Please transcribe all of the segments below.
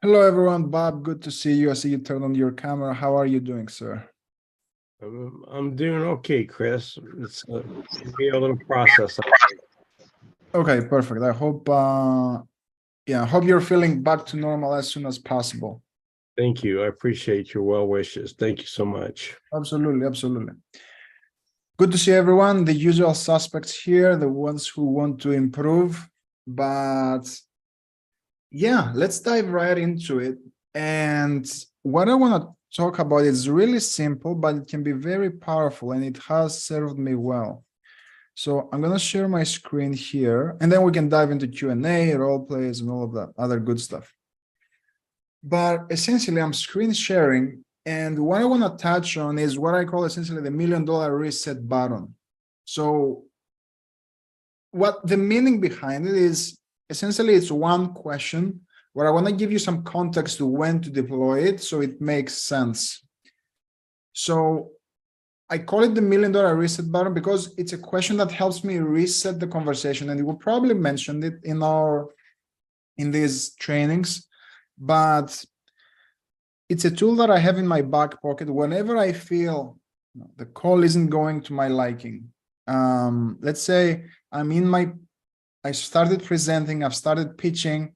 Hello, everyone. Bob, good to see you. I see you turned on your camera. How are you doing, sir? I'm doing okay, Chris. It's be a little process. Okay, perfect. I hope you're feeling back to normal as soon as possible. Thank you. I appreciate your well wishes. Thank you so much. Absolutely, absolutely. Good to see everyone. The usual suspects here, the ones who want to improve. But yeah, let's dive right into it. And what I want to talk about is really simple, but it can be very powerful, and it has served me well. So I'm going to share my screen here, and then we can dive into Q&A, role plays, and all of that other good stuff. But essentially, I'm screen sharing, and what I want to touch on is what I call essentially the $1 million reset button. So what the meaning behind it is, essentially, it's one question where I want to give you some context to when to deploy it so it makes sense. So I call it the $1 million reset button because it's a question that helps me reset the conversation, and we probably mentioned it in these trainings, but it's a tool that I have in my back pocket whenever I feel the call isn't going to my liking. Let's say I started presenting, I've started pitching,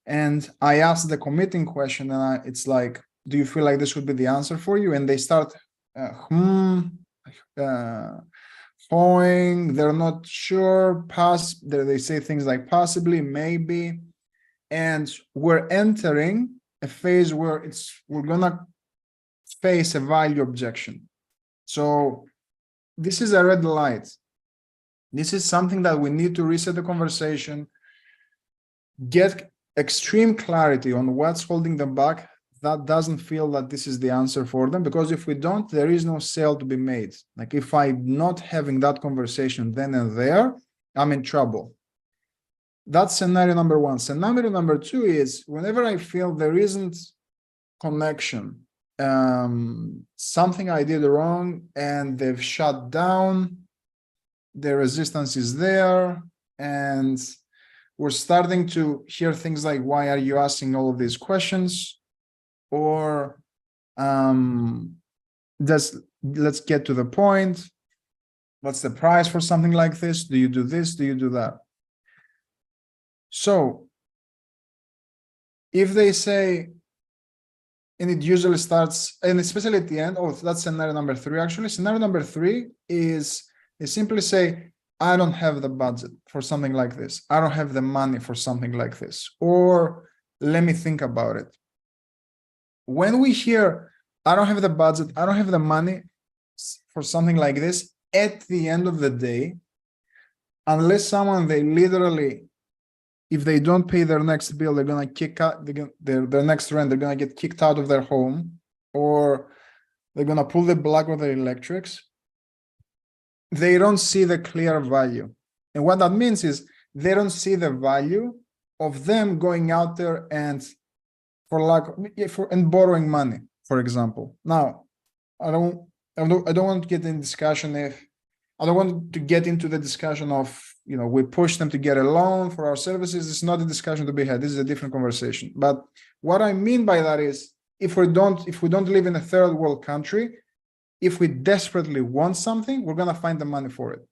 and I asked the committing question, and it's like, do you feel like this would be the answer for you? And they start they're not sure, they say things like possibly, maybe, and we're entering a phase where we're gonna face a value objection. So this is a red light. This is something that we need to reset the conversation, get extreme clarity on what's holding them back, that doesn't feel that this is the answer for them, because if we don't, there is no sale to be made. Like if I'm not having that conversation then and there, I'm in trouble. That's scenario number one. Scenario number two is whenever I feel there isn't connection, something I did wrong and they've shut down, the resistance is there, and we're starting to hear things like, why are you asking all of these questions? Or let's get to the point. What's the price for something like this? Do you do this? Do you do that? So if they say, and it usually starts, and especially at the end, that's scenario number three, actually. Scenario number three is they simply say, I don't have the budget for something like this. I don't have the money for something like this. Or let me think about it. When we hear, I don't have the budget, I don't have the money for something like this, at the end of the day, unless someone, if they don't pay their next bill, they're going to kick out their next rent, they're going to get kicked out of their home, or they're going to pull the plug on their electrics. They don't see the clear value. And what that means is they don't see the value of them going out there and borrowing money, for example. Now, I don't want to get in discussion I don't want to get into the discussion of, we push them to get a loan for our services. It's not a discussion to be had. This is a different conversation. But what I mean by that is, if we don't live in a third world country, if we desperately want something, we're going to find the money for it.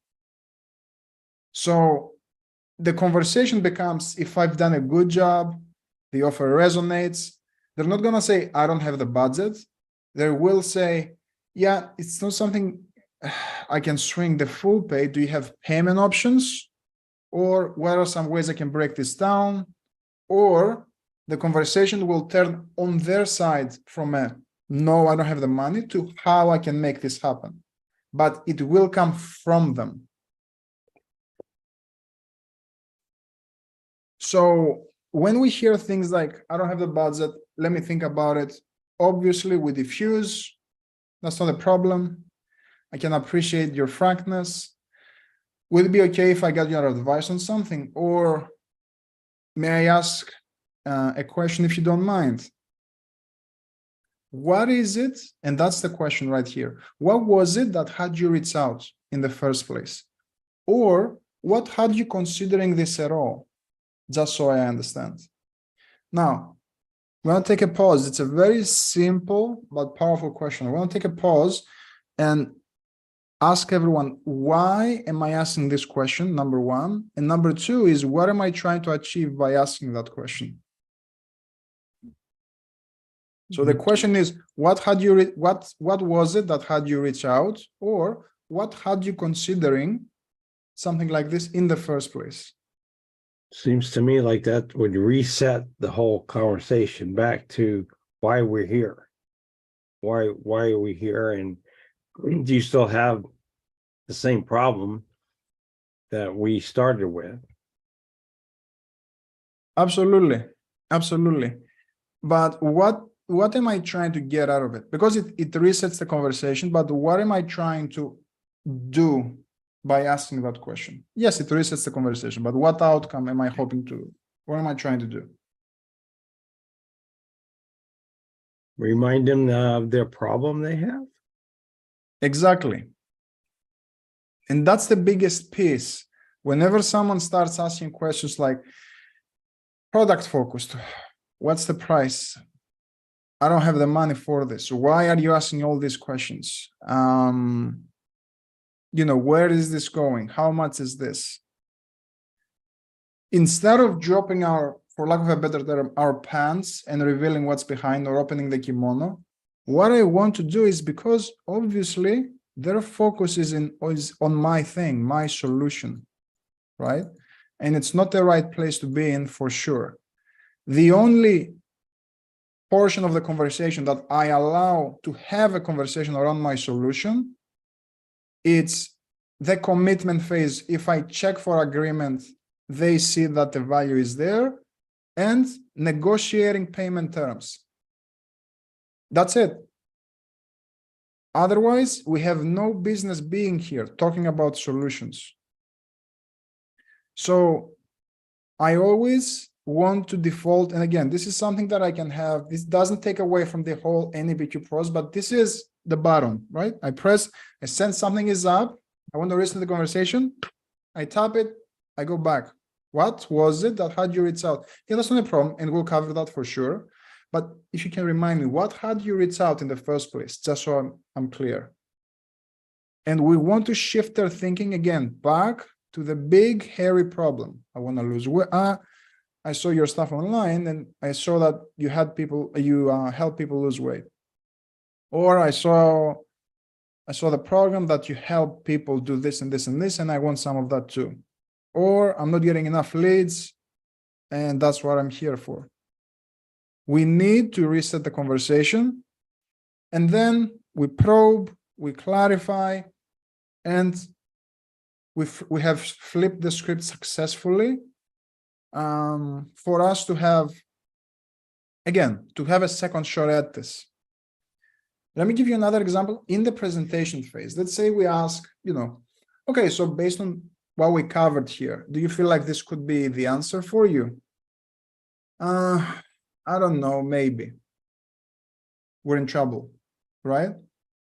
So the conversation becomes, if I've done a good job, the offer resonates, they're not going to say, I don't have the budget. They will say, yeah, it's not something I can swing the full pay. Do you have payment options? Or what are some ways I can break this down? Or the conversation will turn on their side from a, no, I don't have the money, to how I can make this happen. But it will come from them. So when we hear things like, I don't have the budget, let me think about it, obviously we diffuse. That's not a problem. I can appreciate your frankness. Would it be okay if I got your advice on something? Or may I ask a question if you don't mind? What is it? And that's the question right here. What was it that had you reach out in the first place? Or what had you considering this at all? Just so I understand. Now, We're going to take a pause. It's a very simple but powerful question. I want to take a pause and ask everyone, why am I asking this question? Number one. And number two is, what am I trying to achieve by asking that question? So the question is, what was it that had you reach out, or what had you considering something like this in the first place? Seems to me like that would reset the whole conversation back to why we're here. Why are we here? And do you still have the same problem that we started with? Absolutely. Absolutely. But what am I trying to get out of it? Because it resets the conversation, but what am I trying to do by asking that question? Yes, it resets the conversation, but what outcome am I hoping to? What am I trying to do? Remind them of their problem they have? Exactly. And that's the biggest piece. Whenever someone starts asking questions like product focused, what's the price? I don't have the money for this. Why are you asking all these questions? Where is this going? How much is this? Instead of dropping for lack of a better term, our pants and revealing what's behind or opening the kimono, what I want to do is, because obviously their focus is on my thing, my solution, right? And it's not the right place to be in for sure. The only portion of the conversation that I allow to have a conversation around my solution, it's the commitment phase. If I check for agreement, they see that the value is there, and negotiating payment terms. That's it. Otherwise, we have no business being here talking about solutions. So I always want to default, and again, this is something that I can have. This doesn't take away from the whole NEBQ pros, but this is the button, right? I sense something is up. I want to listen to the conversation. I tap it, I go back. What was it that had you reach out? Yeah, that's not a problem, and we'll cover that for sure. But if you can remind me, what had you reach out in the first place, just so I'm clear. And we want to shift their thinking again back to the big, hairy problem. I want to lose weight. I saw your stuff online, and I saw that you help people lose weight. Or I saw the program that you help people do this and this and this, and I want some of that too. Or I'm not getting enough leads, and that's what I'm here for. We need to reset the conversation, and then we probe, we clarify, and we have flipped the script successfully for us to have a second shot at this. Let me give you another example. In the presentation phase, let's say we ask, okay, so based on what we covered here, do you feel like this could be the answer for you? I don't know, maybe. We're in trouble, right?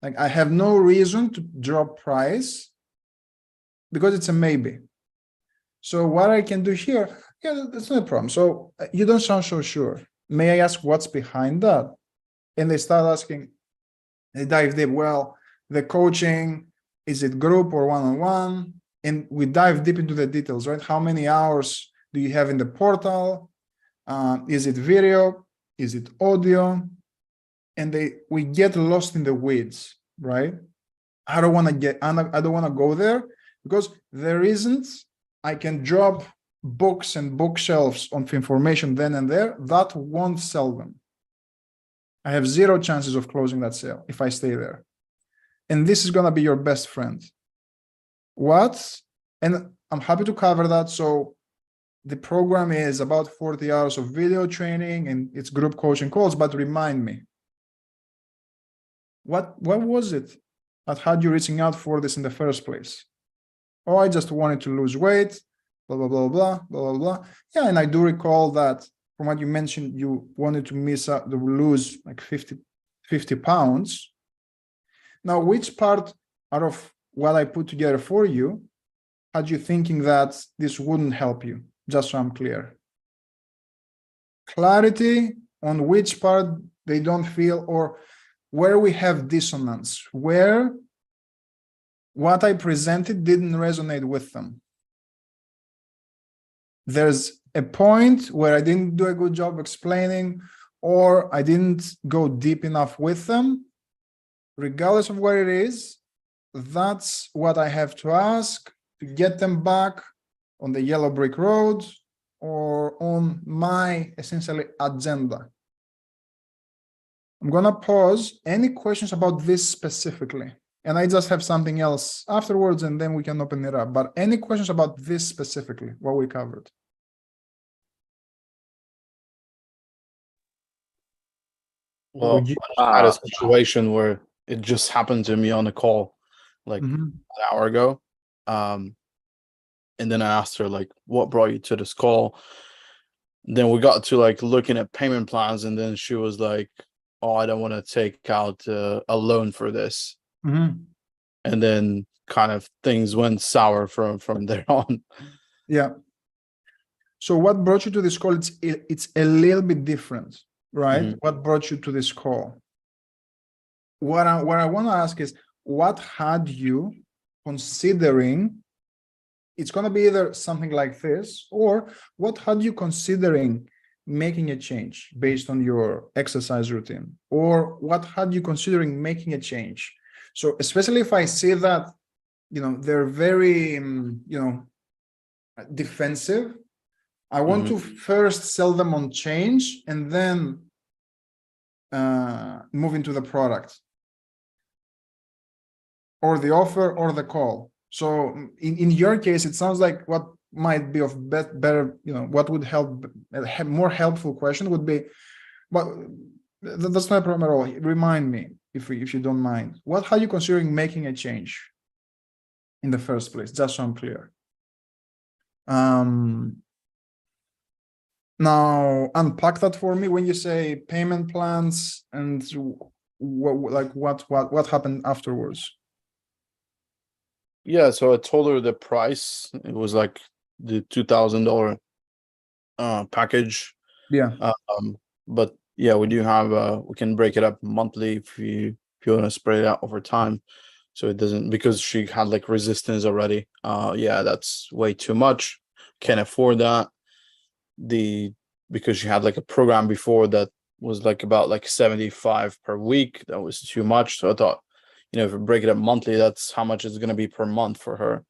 Like, I have no reason to drop price because it's a maybe. So what I can do here, that's not a problem. So you don't sound so sure. May I ask what's behind that? And they start asking, they dive deep. Well, the coaching, is it group or one-on-one? And we dive deep into the details, right? How many hours do you have in the portal? Is it video? Is it audio? And we get lost in the weeds, right? I don't want to go there, because there isn't. I can drop books and bookshelves of information then and there. That won't sell them. I have zero chances of closing that sale if I stay there. And this is going to be your best friend. And I'm happy to cover that. So the program is about 40 hours of video training, and it's group coaching calls. But remind me, what was it that had you reaching out for this in the first place? Oh, I just wanted to lose weight, blah, blah, blah, blah, blah, blah, blah. Yeah, and I do recall that from what you mentioned, you wanted to lose like 50 pounds. Now, which part out of what I put together for you had you thinking that this wouldn't help you? Just so I'm clear. Clarity on which part they don't feel, or where we have dissonance, where what I presented didn't resonate with them. There's a point where I didn't do a good job explaining, or I didn't go deep enough with them. Regardless of where it is, that's what I have to ask to get them back on the yellow brick road or on my essentially agenda. I'm gonna pause. Any questions about this specifically? And I just have something else afterwards, and then we can open it up. But any questions about this specifically, what we covered? Well, Would you- I had a situation where it just happened to me on a call like an hour ago. And then I asked her, like, what brought you to this call? Then we got to like looking at payment plans, and then she was like, oh, I don't want to take out a loan for this. And then kind of things went sour from there on. Yeah. So what brought you to this call? It's a little bit different, right? What brought you to this call? What I want to ask is, what had you considering? It's going to be either something like this, or what had you considering making a change based on your exercise routine, or what had you considering making a change? So especially if I see that, they're very, defensive, I want to first sell them on change and then move into the product or the offer or the call. So in your case, it sounds like what might be of better, what would help, a more helpful question would be, but that's not a problem at all. Remind me, if you don't mind, what are you considering making a change in the first place, just so I'm clear. Now unpack that for me. When you say payment plans, and what happened afterwards? Yeah, so I told her the price. It was like the $2,000 package. Yeah. But yeah, we do have we can break it up monthly if you want to spread it out over time, so it doesn't, because she had like resistance already. Yeah, that's way too much. Can't afford that. Because she had like a program before that was like about like 75 per week. That was too much. So I thought, if we break it up monthly, that's how much it's going to be per month for her.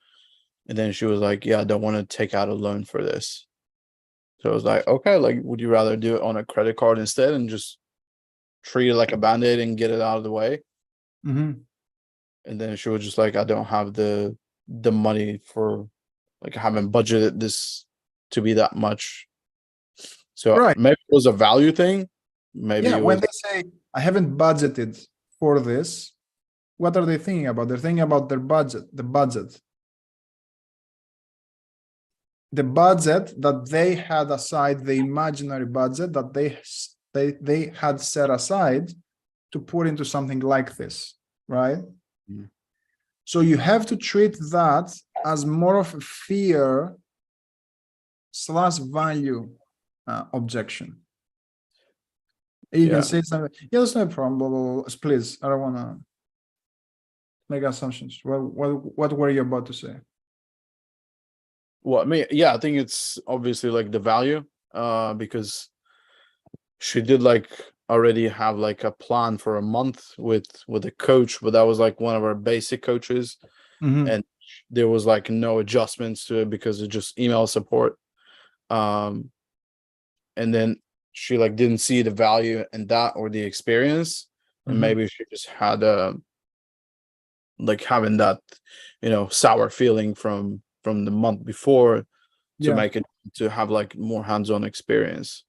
And then she was like, yeah, I don't want to take out a loan for this. So I was like, okay, like, would you rather do it on a credit card instead and just treat it like a Band-Aid and get it out of the way? And then she was just like, I don't have the money for, like, I haven't budgeted this to be that much. So maybe it was a value thing. Maybe when they say I haven't budgeted for this, what are they thinking about? They're thinking about their budget, the budget that they had aside, the imaginary budget that they had set aside to put into something like this, right? So you have to treat that as more of a fear/value objection. You can say something. Yeah, that's no problem. Blah, blah, blah. Please, I don't want to make assumptions. What were you about to say? Well, I mean, yeah, I think it's obviously like the value, because she did like already have like a plan for a month with a coach, but that was like one of our basic coaches, and there was like no adjustments to it because of just email support. And then she like didn't see the value in that or the experience, and maybe she just had like having that sour feeling from the month before to make it to have like more hands-on experience.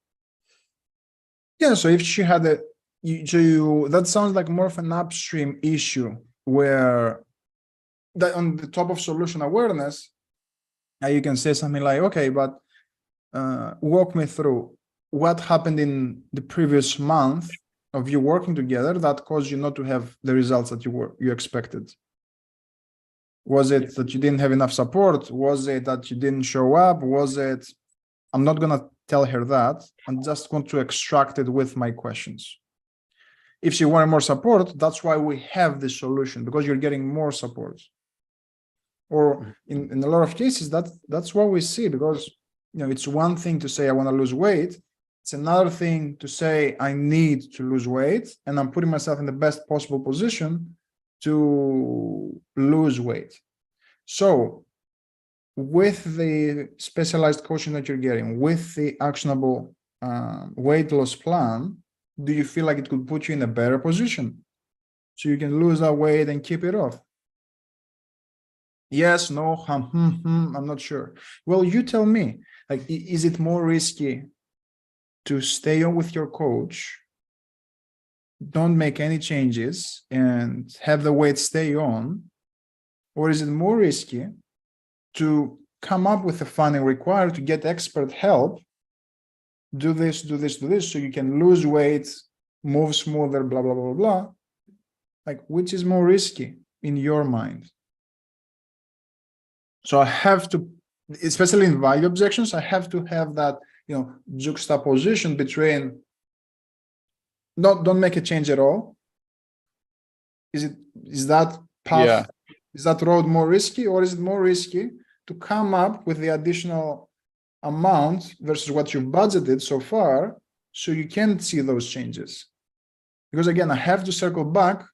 Yeah, so if she had that sounds like more of an upstream issue where that on the top of solution awareness, you can say something like, okay, but walk me through what happened in the previous month of you working together that caused you not to have the results that you expected. Was it that you didn't have enough support? Was it that you didn't show up? Was it I'm not going to tell her that. I'm just going to extract it with my questions. If she wanted more support, that's why we have this solution, because you're getting more support. Or in a lot of cases, that's what we see, because it's one thing to say I want to lose weight. It's another thing to say I need to lose weight and I'm putting myself in the best possible position to lose weight. So with the specialized coaching that you're getting, with the actionable weight loss plan, do you feel like it could put you in a better position so you can lose that weight and keep it off? Yes, no, I'm not sure. Well, you tell me, like, is it more risky to stay on with your coach, don't make any changes and have the weight stay on? Or is it more risky to come up with the funding required to get expert help, do this, so you can lose weight, move smoother, blah, blah, blah, blah. Like, which is more risky in your mind? So I have to, especially in value objections, I have to have that, juxtaposition between don't make a change at all. Is that path, is that road more risky, or is it more risky to come up with the additional amount versus what you've budgeted so far so you can see those changes? Because again, I have to circle back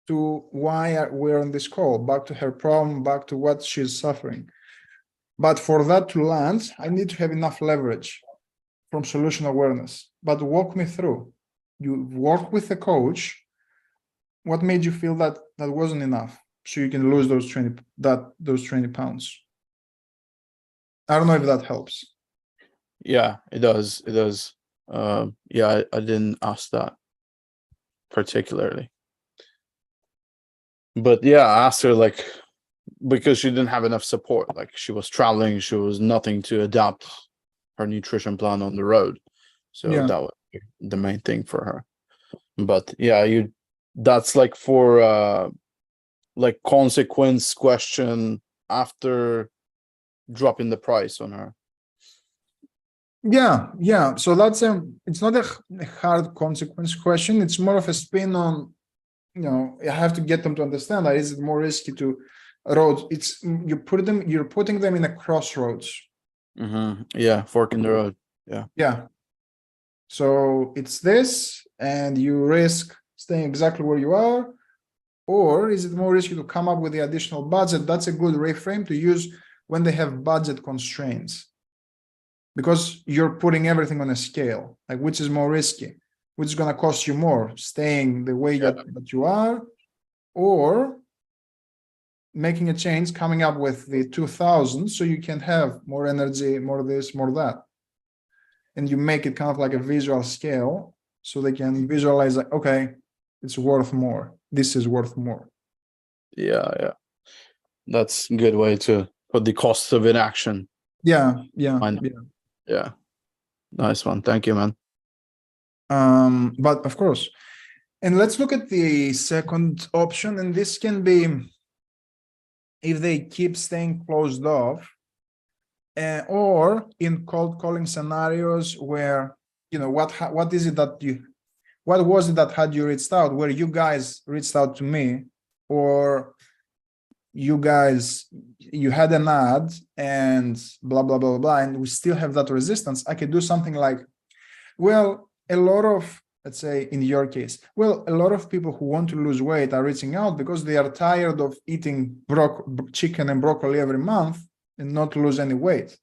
to why we're on this call, back to her problem, back to what she's suffering. But for that to land, I need to have enough leverage from solution awareness. But walk me through. You work with a coach. What made you feel that that wasn't enough so you can lose those 20 pounds? I don't know if that helps. Yeah, it does. It does. Yeah, I didn't ask that particularly. But yeah, I asked her, like, because she didn't have enough support. Like, she was traveling, she was nothing to adapt her nutrition plan on the road. So Yeah. that was the main thing for her. But yeah, that's like for like consequence question after dropping the price on her. Yeah. So that's it's not a hard consequence question. It's more of a spin on, I have to get them to understand that is it more risky to roads. You're putting them in a crossroads. Yeah, fork in the road. Yeah. So it's this, and you risk staying exactly where you are, or is it more risky to come up with the additional budget? That's a good reframe to use when they have budget constraints, because you're putting everything on a scale, like which is more risky, which is going to cost you more, staying the way that you are, or making a change, coming up with the 2000 so you can have more energy, more this, more that. And you make it kind of like a visual scale so they can visualize, like, okay, it's worth more. This is worth more. Yeah. That's a good way to put the cost of inaction. Yeah. Nice one. Thank you, man. But of course, and let's look at the second option. And this can be if they keep staying closed off, or in cold calling scenarios where, what was it that had you reached out, where you guys reached out to me, or you had an ad and blah, blah, blah, blah, and we still have that resistance. I could do something like, well, a lot of, let's say in your case, a lot of people who want to lose weight are reaching out because they are tired of eating chicken and broccoli every month and not lose any weight.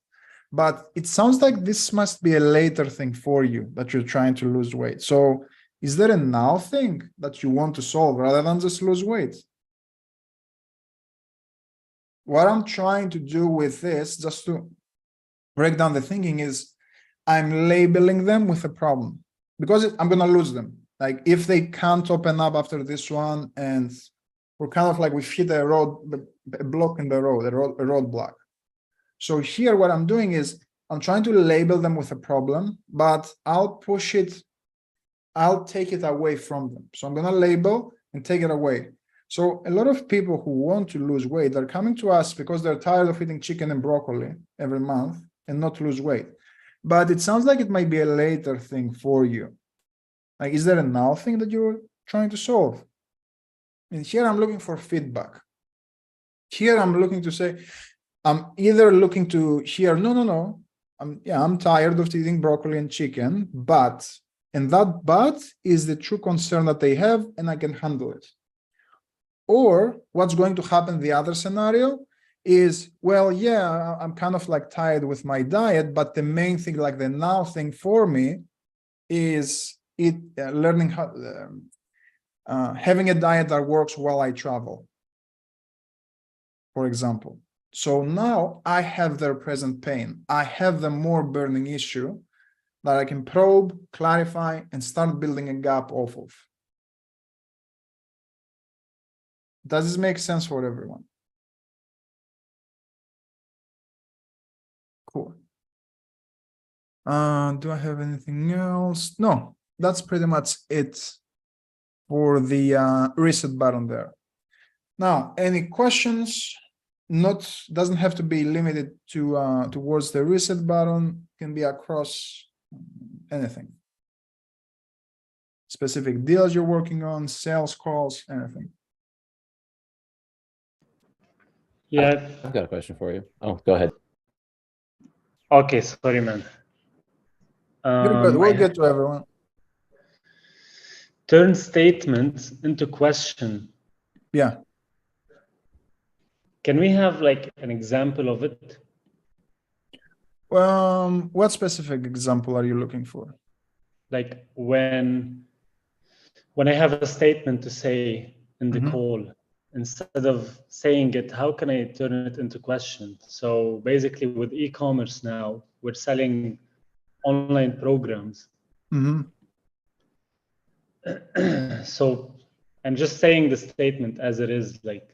But it sounds like this must be a later thing for you, that you're trying to lose weight. So is there a now thing that you want to solve rather than just lose weight? What I'm trying to do with this, just to break down the thinking, is I'm labeling them with a problem, because I'm going to lose them. Like, if they can't open up after this one, and we're kind of like, we've hit a block in the road, a roadblock. So here, what I'm doing is I'm trying to label them with a problem, but I'll take it away from them. So I'm going to label and take it away. So a lot of people who want to lose weight are coming to us because they're tired of eating chicken and broccoli every month, and not lose weight. But it sounds like it might be a later thing for you. Like, is there a now thing that you're trying to solve? And here I'm looking for feedback. Here I'm looking to say, I'm either looking to hear, no. I'm tired of eating broccoli and chicken, but, and that but is the true concern that they have, and I can handle it. Or what's going to happen, the other scenario is, well, yeah, I'm kind of like tired with my diet, but the main thing, like the now thing for me is learning how, having a diet that works while I travel, for example. So now I have their present pain. I have the more burning issue that I can probe, clarify, and start building a gap off of. Does this make sense for everyone? Cool. Do I have anything else? No, that's pretty much it for the reset button there. Now, any questions? Doesn't have to be limited to towards the reset button, can be across anything. Specific deals you're working on, sales calls, anything. Yeah. I've got a question for you. Oh, go ahead. Okay, sorry, man. You're good. I We'll have get to everyone. turn statements into question. Yeah. Can we have like an example of it? What specific example are you looking for? Like when I have a statement to say in the Mhm. call, instead of saying it, how can I turn it into question? So basically with e-commerce now, we're selling online programs. Mhm. So I'm just saying the statement as it is. Like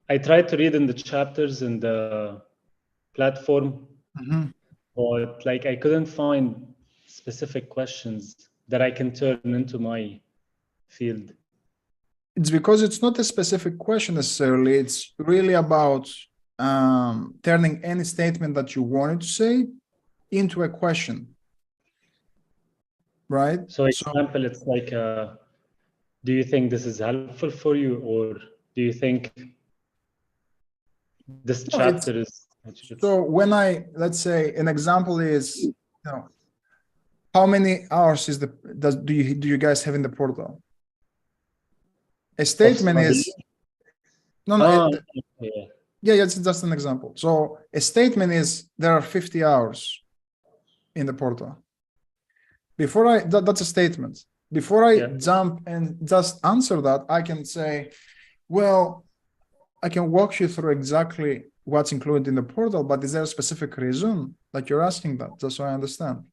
I tried to read in the chapters in the platform, Mhm. but like I couldn't find specific questions that I can turn into my field. It's because it's not a specific question necessarily. It's really about turning any statement that you wanted to say into a question. Right? So example, it's like, do you think this is helpful for you? Or do you think this No, it's- chapter is... So when let's say an example is, how many hours do you guys have in the portal? A statement is, yeah. yeah, it's just an example. So a statement is there are 50 hours in the portal. That's a statement. Before I jump and just answer that, I can say, well, I can walk you through exactly what's included in the portal, but is there a specific reason that you're asking that? Just so I understand.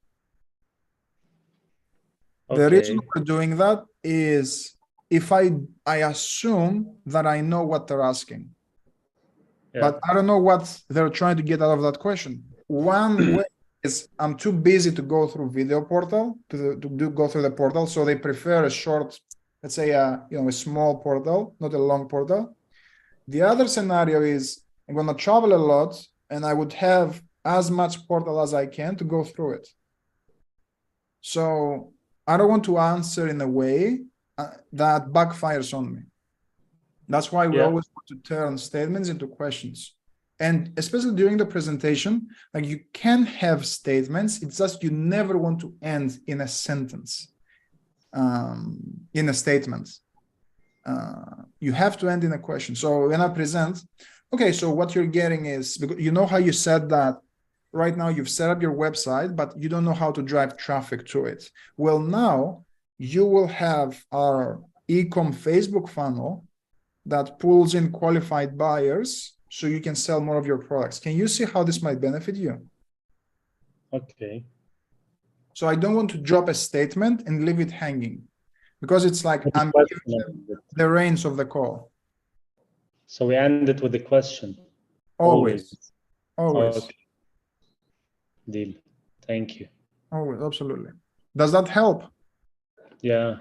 Okay. The reason we're doing that is if I assume that I know what they're asking, but I don't know what they're trying to get out of that question. One way is I'm too busy to go through video portal go through the portal, so they prefer a short, let's say a small portal, not a long portal. The other scenario is I'm going to travel a lot and I would have as much portal as I can to go through it. So I don't want to answer in a way that backfires on me. That's why we always want to turn statements into questions. And especially during the presentation, like you can have statements, it's just you never want to end in a sentence, in a statement. You have to end in a question. So when I present, okay, so what you're getting is, because you know how you said that right now you've set up your website, but you don't know how to drive traffic to it. Well, now you will have our e-com Facebook funnel that pulls in qualified buyers so you can sell more of your products. Can you see how this might benefit you? Okay. So I don't want to drop a statement and leave it hanging, because it's like I'm giving them the reins of the call. So we end it with a question. Always. Okay. Deal. Thank you. Always, absolutely. Does that help? Yeah.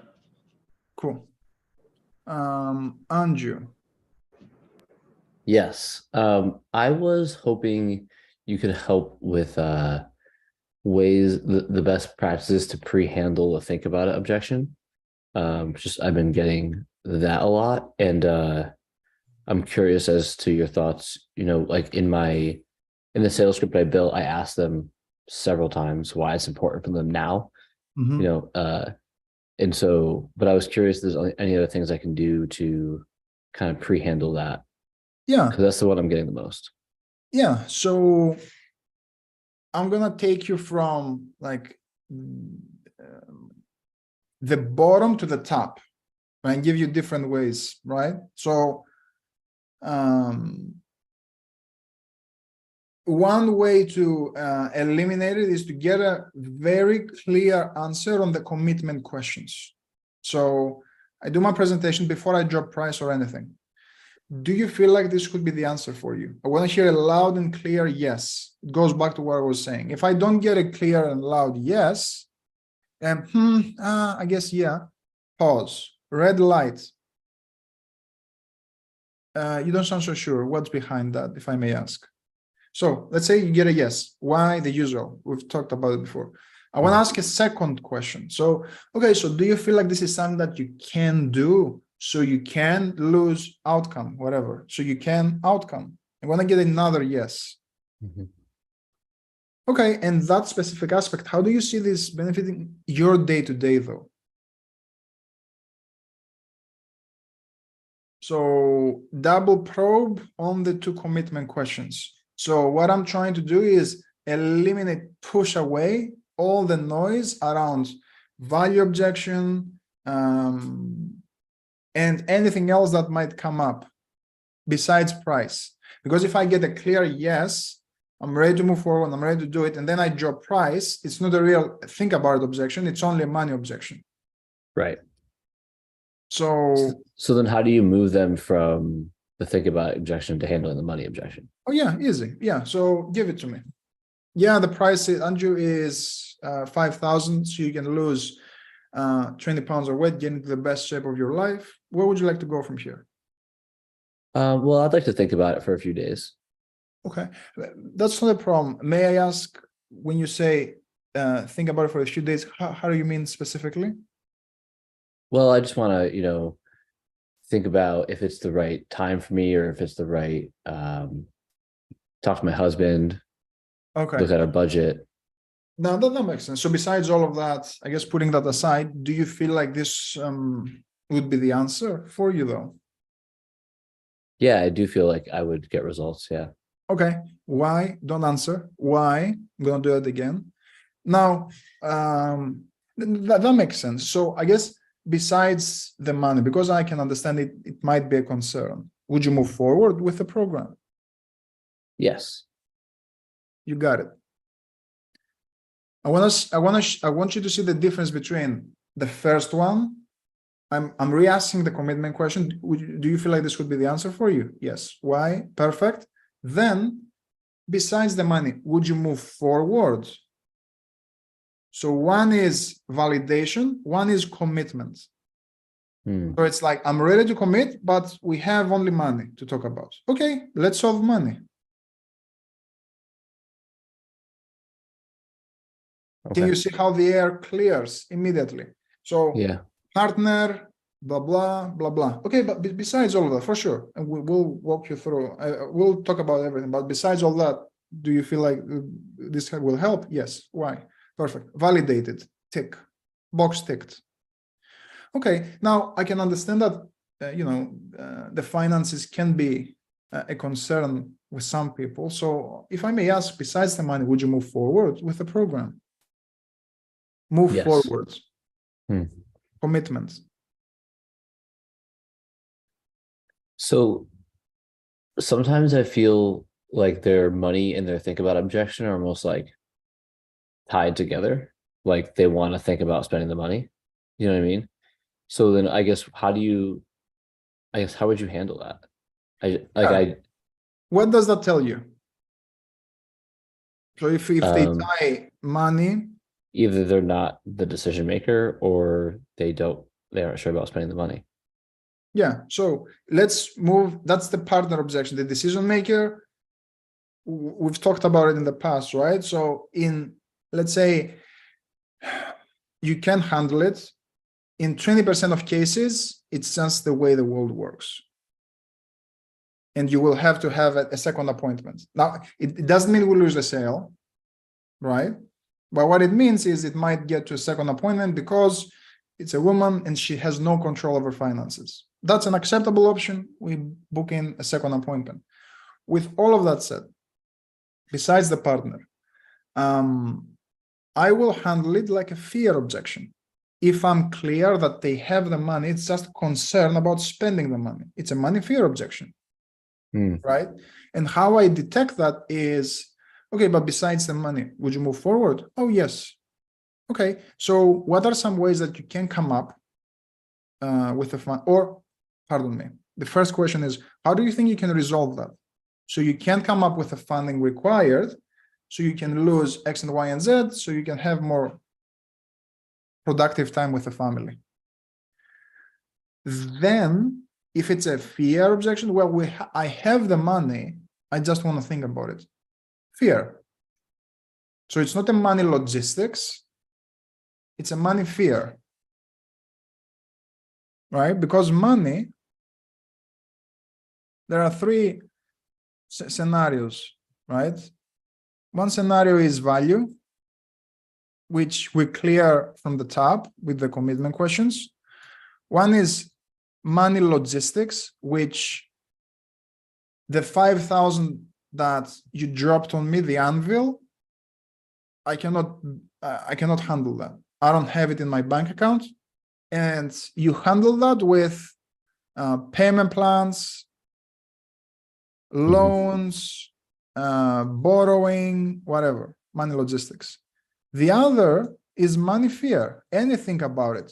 Cool. Andrew. Yes. I was hoping you could help with ways, the best practices to pre-handle a think about it objection. Just I've been getting that a lot, and I'm curious as to your thoughts. You know, like in the sales script I built, I asked them several times why it's important for them now. Mhm. You know, and so, but I was curious if there's any other things I can do to kind of pre-handle that, Yeah, because that's the one I'm getting the most. yeah. So I'm gonna take you from like the bottom to the top and give you different ways, right? So one way to eliminate it is to get a very clear answer on the commitment questions. So I do my presentation before I drop price or anything. Do you feel like this could be the answer for you? I want to hear a loud and clear yes. It goes back to what I was saying. If I don't get a clear and loud yes, and I guess yeah, pause, red light. You don't sound so sure. What's behind that, if I may ask? So let's say you get a yes. Why? The usual. We've talked about it before. I want to ask a second question. So, okay, so do you feel like this is something that you can do? So you can lose outcome, whatever. So you can outcome. I want to get another yes. Mhm. Okay, and that specific aspect, how do you see this benefiting your day-to-day though? So double probe on the two commitment questions. So what I'm trying to do is eliminate, push away all the noise around value objection and anything else that might come up besides price. Because if I get a clear yes, I'm ready to move forward, I'm ready to do it, and then I drop price, it's not a real think about it objection, it's only a money objection. Right. So, So then how do you move them from the think about it objection to handling the money objection? oh yeah, easy. Yeah, so give it to me. Yeah, the price, Andrew, is 5,000, so you can lose 20 pounds of weight, get into the best shape of your life. Where would you like to go from here? Well, I'd like to think about it for a few days. Okay, that's not a problem. May I ask, when you say think about it for a few days, how do you mean specifically? Well, I just want to, think about if it's the right time for me, or if it's the right, talk to my husband, Okay, look at our budget. now that makes sense. So besides all of that, I guess putting that aside, do you feel like this would be the answer for you though? Yeah, I do feel like I would get results. Yeah. Okay, why? Don't answer. Why? I'm gonna do it again. Now, that makes sense. So I guess besides the money, because I can understand it, it might be a concern. Would you move forward with the program? Yes. You got it. I want you to see the difference between the first one. I'm re-asking the commitment question. Do you feel like this would be the answer for you? Yes. Why? Perfect. Then, besides the money, would you move forward? So one is validation, one is commitment. Hmm. So it's like, I'm ready to commit, but we have only money to talk about. Okay, let's solve money. Can Okay. you see how the air clears immediately? So Yeah. partner, blah, blah, blah, blah. Okay, but besides all of that, for sure, and we'll walk you through, we'll talk about everything, but besides all that, do you feel like this will help? Yes. Why? Perfect. Validated. Tick. Box ticked. Okay, now I can understand that, the finances can be a concern with some people. So if I may ask, besides the money, would you move forward with the program? Move Yes. forward. Hmm. Commitments. So sometimes I feel like their money and their think about objection are almost like tied together. Like they want to think about spending the money. You know what I mean? So then I guess how would you handle that? What does that tell you? So if they tie money, either they're not the decision maker, or they aren't sure about spending the money. yeah. So let's move. That's the partner objection. The decision maker, we've talked about it in the past, right? So let's say you can handle it. In 20% of cases, it's just the way the world works. And you will have to have a second appointment. Now, it doesn't mean we lose the sale, right? But what it means is it might get to a second appointment because it's a woman and she has no control over finances. That's an acceptable option. We book in a second appointment. With all of that said, besides the partner, I will handle it like a fear objection. If I'm clear that they have the money, it's just concern about spending the money. It's a money fear objection, right? And how I detect that is, okay, but besides the money, would you move forward? Oh, yes. Okay, so what are some ways that you can come up with the fund? Or, pardon me, the first question is, how do you think you can resolve that? So you can come up with the funding required, so you can lose X and Y and Z, so you can have more productive time with the family. Then, if it's a fear objection, well, I have the money, I just want to think about it. Fear. So it's not a money logistics, it's a money fear, right? Because money, there are three scenarios, right? One scenario is value, which we clear from the top with the commitment questions. One is money logistics, which the 5,000 that you dropped on me, the anvil, I cannot handle that. I don't have it in my bank account. And you handle that with payment plans, loans, borrowing, whatever, money logistics. The other is money fear, anything about it.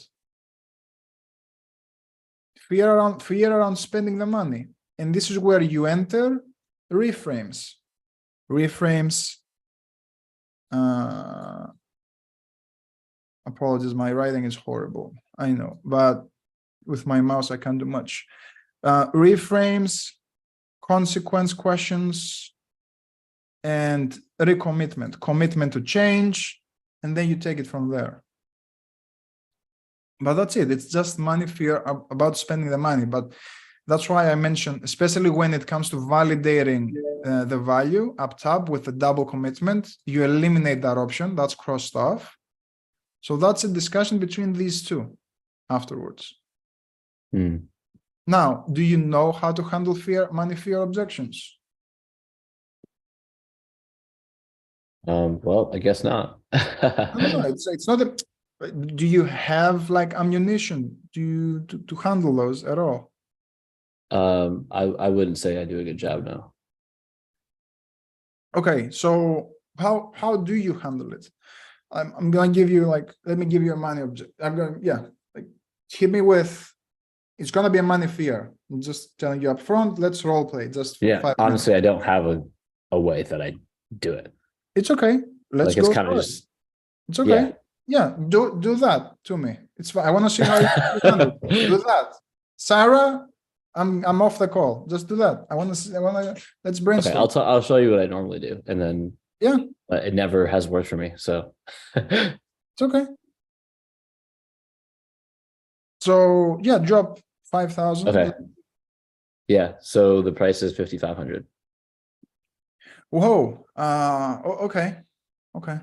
Fear around spending the money. And this is where you enter reframes. Reframes, apologies, my writing is horrible, I know, but with my mouse I can't do much. Reframes, consequence questions, and recommitment, commitment to change, and then you take it from there. But that's it. It's just money fear about spending the money. But that's why I mentioned, especially when it comes to validating the value up top with the double commitment, you eliminate that option. That's crossed off. So that's a discussion between these two afterwards. Now, do you know how to handle money fear objections? Well, I guess not. No, it's not a. Do you have like ammunition to handle those at all? I wouldn't say I do a good job now. Okay, so how do you handle it? I'm gonna give you let me give you a money object. I'm gonna hit me with. It's gonna be a money fear. I'm just telling you up front. Let's role play. Just for 5 minutes. Honestly, I don't have a way that I do it. It's okay. Let's go. It's kind of just. It's okay. Yeah, do that to me. It's fine. I want to see how you handle it. Do that, Sarah. I'm off the call. Just do that. Let's brainstorm. Okay, I'll show you what I normally do, and then it never has worked for me. So it's okay. So drop 5,000. Okay. Yeah. So the price is 5,500. Whoa. Okay. Okay.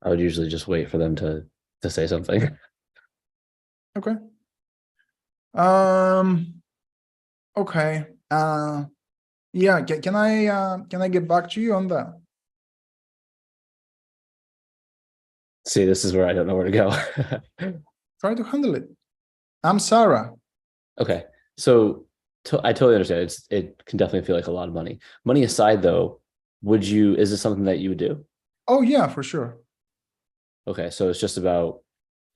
I would usually just wait for them to say something. Okay. Okay. Yeah. Can I get back to you on that? See, this is where I don't know where to go. Try to handle it. I'm Sarah. Okay. So I totally understand. It can definitely feel like a lot of money. Money aside, though, is this something that you would do? Oh yeah, for sure. Okay, so it's just about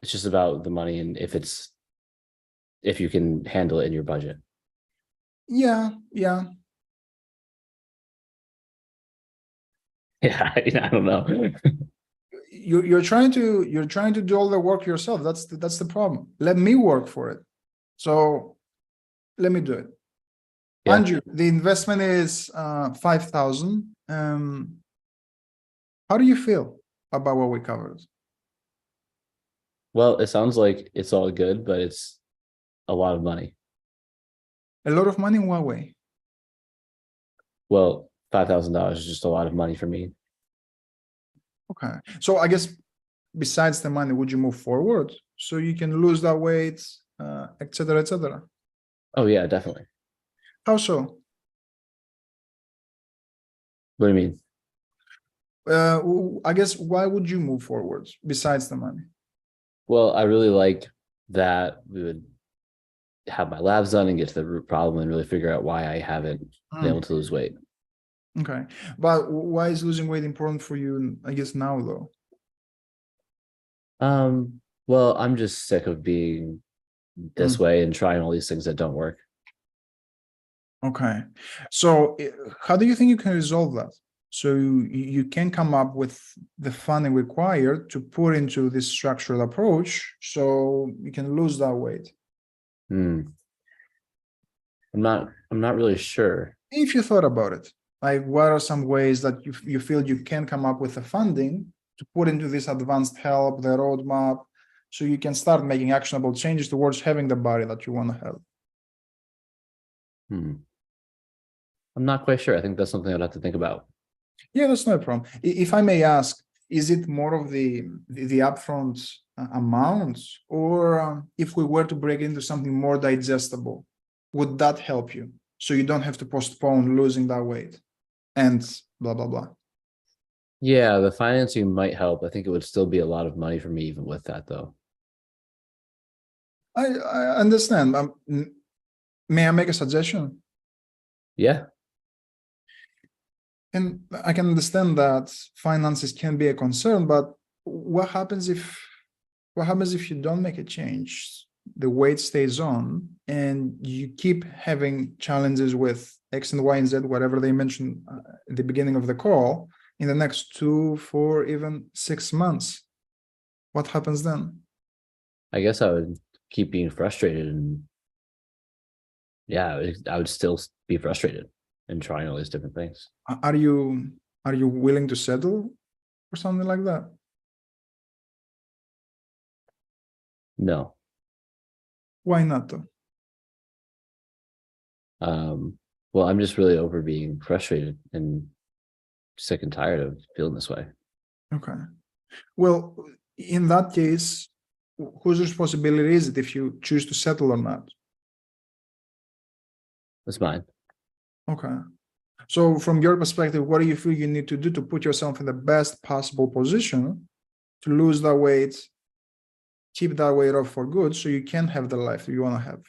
the money, and if you can handle it in your budget. Yeah. Yeah, I don't know. You're trying to do all the work yourself. That's the problem. Let me work for it. So let me do it. Yeah. Andrew, the investment is 5,000. How do you feel about what we covered? Well, it sounds like it's all good, but it's a lot of money. A lot of money in what way? Well, $5,000 is just a lot of money for me. Okay. So I guess besides the money, would you move forward so you can lose that weight, et cetera, et cetera? Oh yeah, definitely. How so? What do you mean? I guess why would you move forward besides the money? Well, I really like that we would have my labs done and get to the root problem and really figure out why I haven't been able to lose weight. Okay. But why is losing weight important for you, I guess, now though? Well, I'm just sick of being this way and trying all these things that don't work. Okay. So how do you think you can resolve that? So you can come up with the funding required to put into this structured approach so you can lose that weight. I'm not really sure. If you thought about it, like what are some ways that you feel you can come up with the funding to put into this advanced help, the roadmap, so you can start making actionable changes towards having the body that you want to have? I'm not quite sure. I think that's something I'd have to think about. Yeah, that's no problem. If I may ask, is it more of the upfront amount, or if we were to break into something more digestible, would that help you? So you don't have to postpone losing that weight and blah, blah, blah. Yeah, the financing might help. I think it would still be a lot of money for me even with that though. I understand. May I make a suggestion? Yeah. And I can understand that finances can be a concern, but what happens if you don't make a change? The weight stays on and you keep having challenges with X and Y and Z, whatever they mentioned at the beginning of the call, in the next 2, 4, even 6 months. What happens then? I guess I would keep being frustrated and yeah, I would still be frustrated and trying all these different things. Are you willing to settle for something like that? No. Why not though? Well, I'm just really over being frustrated and sick and tired of feeling this way. Okay. Well, in that case, whose responsibility is it if you choose to settle or not? That's mine. Okay. So from your perspective, what do you feel you need to do to put yourself in the best possible position to lose that weight, keep that weight off for good, so you can have the life you want to have?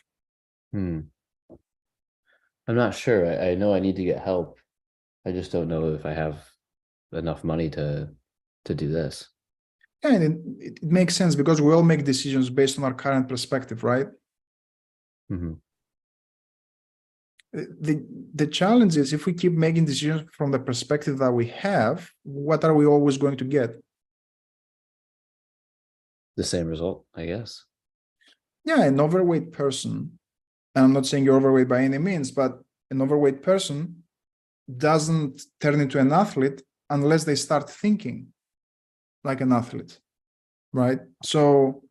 I'm not sure. I know I need to get help. I just don't know if I have enough money to do this. Yeah, and it makes sense because we all make decisions based on our current perspective, right? The challenge is if we keep making decisions from the perspective that we have, what are we always going to get? The same result, I guess. Yeah, an overweight person, and I'm not saying you're overweight by any means, but an overweight person doesn't turn into an athlete unless they start thinking like an athlete, right? So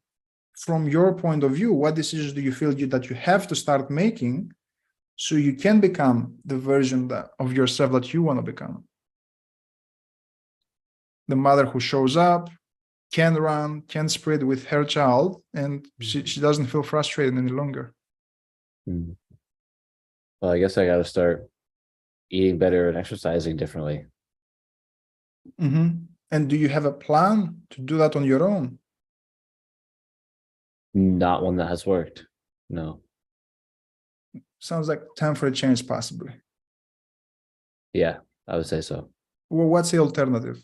from your point of view, what decisions do you feel that you have to start making so you can become the version of yourself that you want to become? The mother who shows up, can run, can sprint with her child, and she doesn't feel frustrated any longer. Well, I guess I got to start eating better and exercising differently. And do you have a plan to do that on your own? Not one that has worked. No. Sounds like time for a change, possibly. Yeah, I would say so. Well, what's the alternative?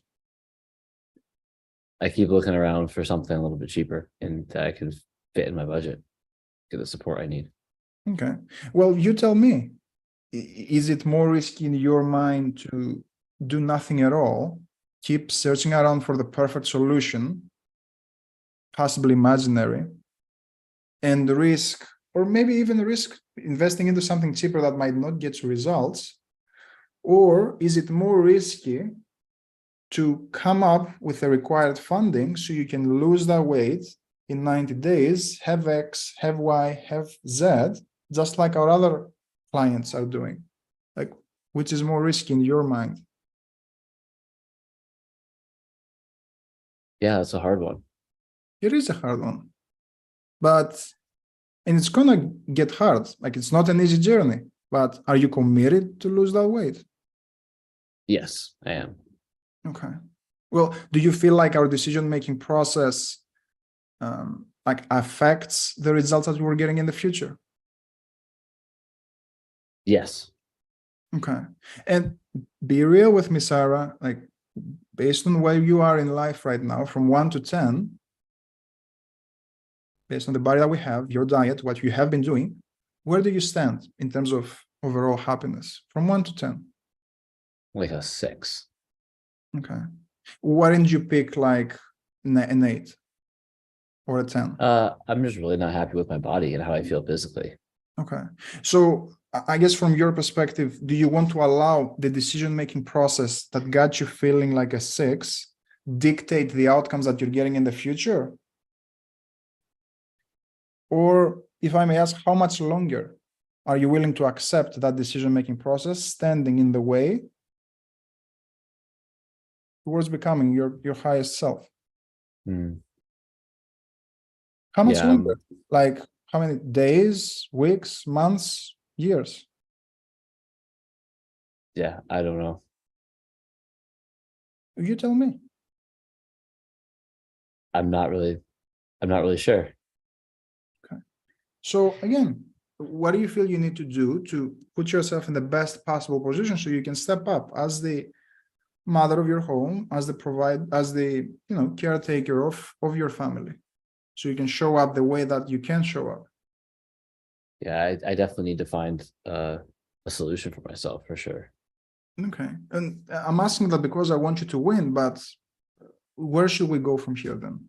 I keep looking around for something a little bit cheaper and that I can fit in my budget, get the support I need. Okay. Well, you tell me, is it more risky in your mind to do nothing at all, keep searching around for the perfect solution, possibly imaginary, and risk, or maybe even risk investing into something cheaper that might not get you results? Or is it more risky to come up with the required funding so you can lose that weight in 90 days, have X, have Y, have Z, just like our other clients are doing? Like, which is more risky in your mind? Yeah, that's a hard one. It is a hard one, and it's gonna get hard. Like, it's not an easy journey, but are you committed to lose that weight? Yes, I am. Okay. Well, do you feel like our decision-making process like affects the results that we're getting in the future? Yes. Okay. And be real with me, Sarah, like based on where you are in life right now, from 1 to 10, based on the body that we have, your diet, what you have been doing, where do you stand in terms of overall happiness from 1 to 10? Like a 6. Okay. Why didn't you pick like an 8 or a 10? I'm just really not happy with my body and how I feel physically. Okay. So I guess from your perspective, do you want to allow the decision-making process that got you feeling like a 6 dictate the outcomes that you're getting in the future? Or if I may ask, how much longer are you willing to accept that decision-making process standing in the way towards becoming your highest self? Hmm. How much Yeah, longer? Like how many days, weeks, months, years? Yeah, I don't know. You tell me. I'm not really sure. So again, what do you feel you need to do to put yourself in the best possible position so you can step up as the mother of your home, as the caretaker of your family, so you can show up the way that you can show up? Yeah, I definitely need to find a solution for myself for sure. Okay. And I'm asking that because I want you to win, but where should we go from here then?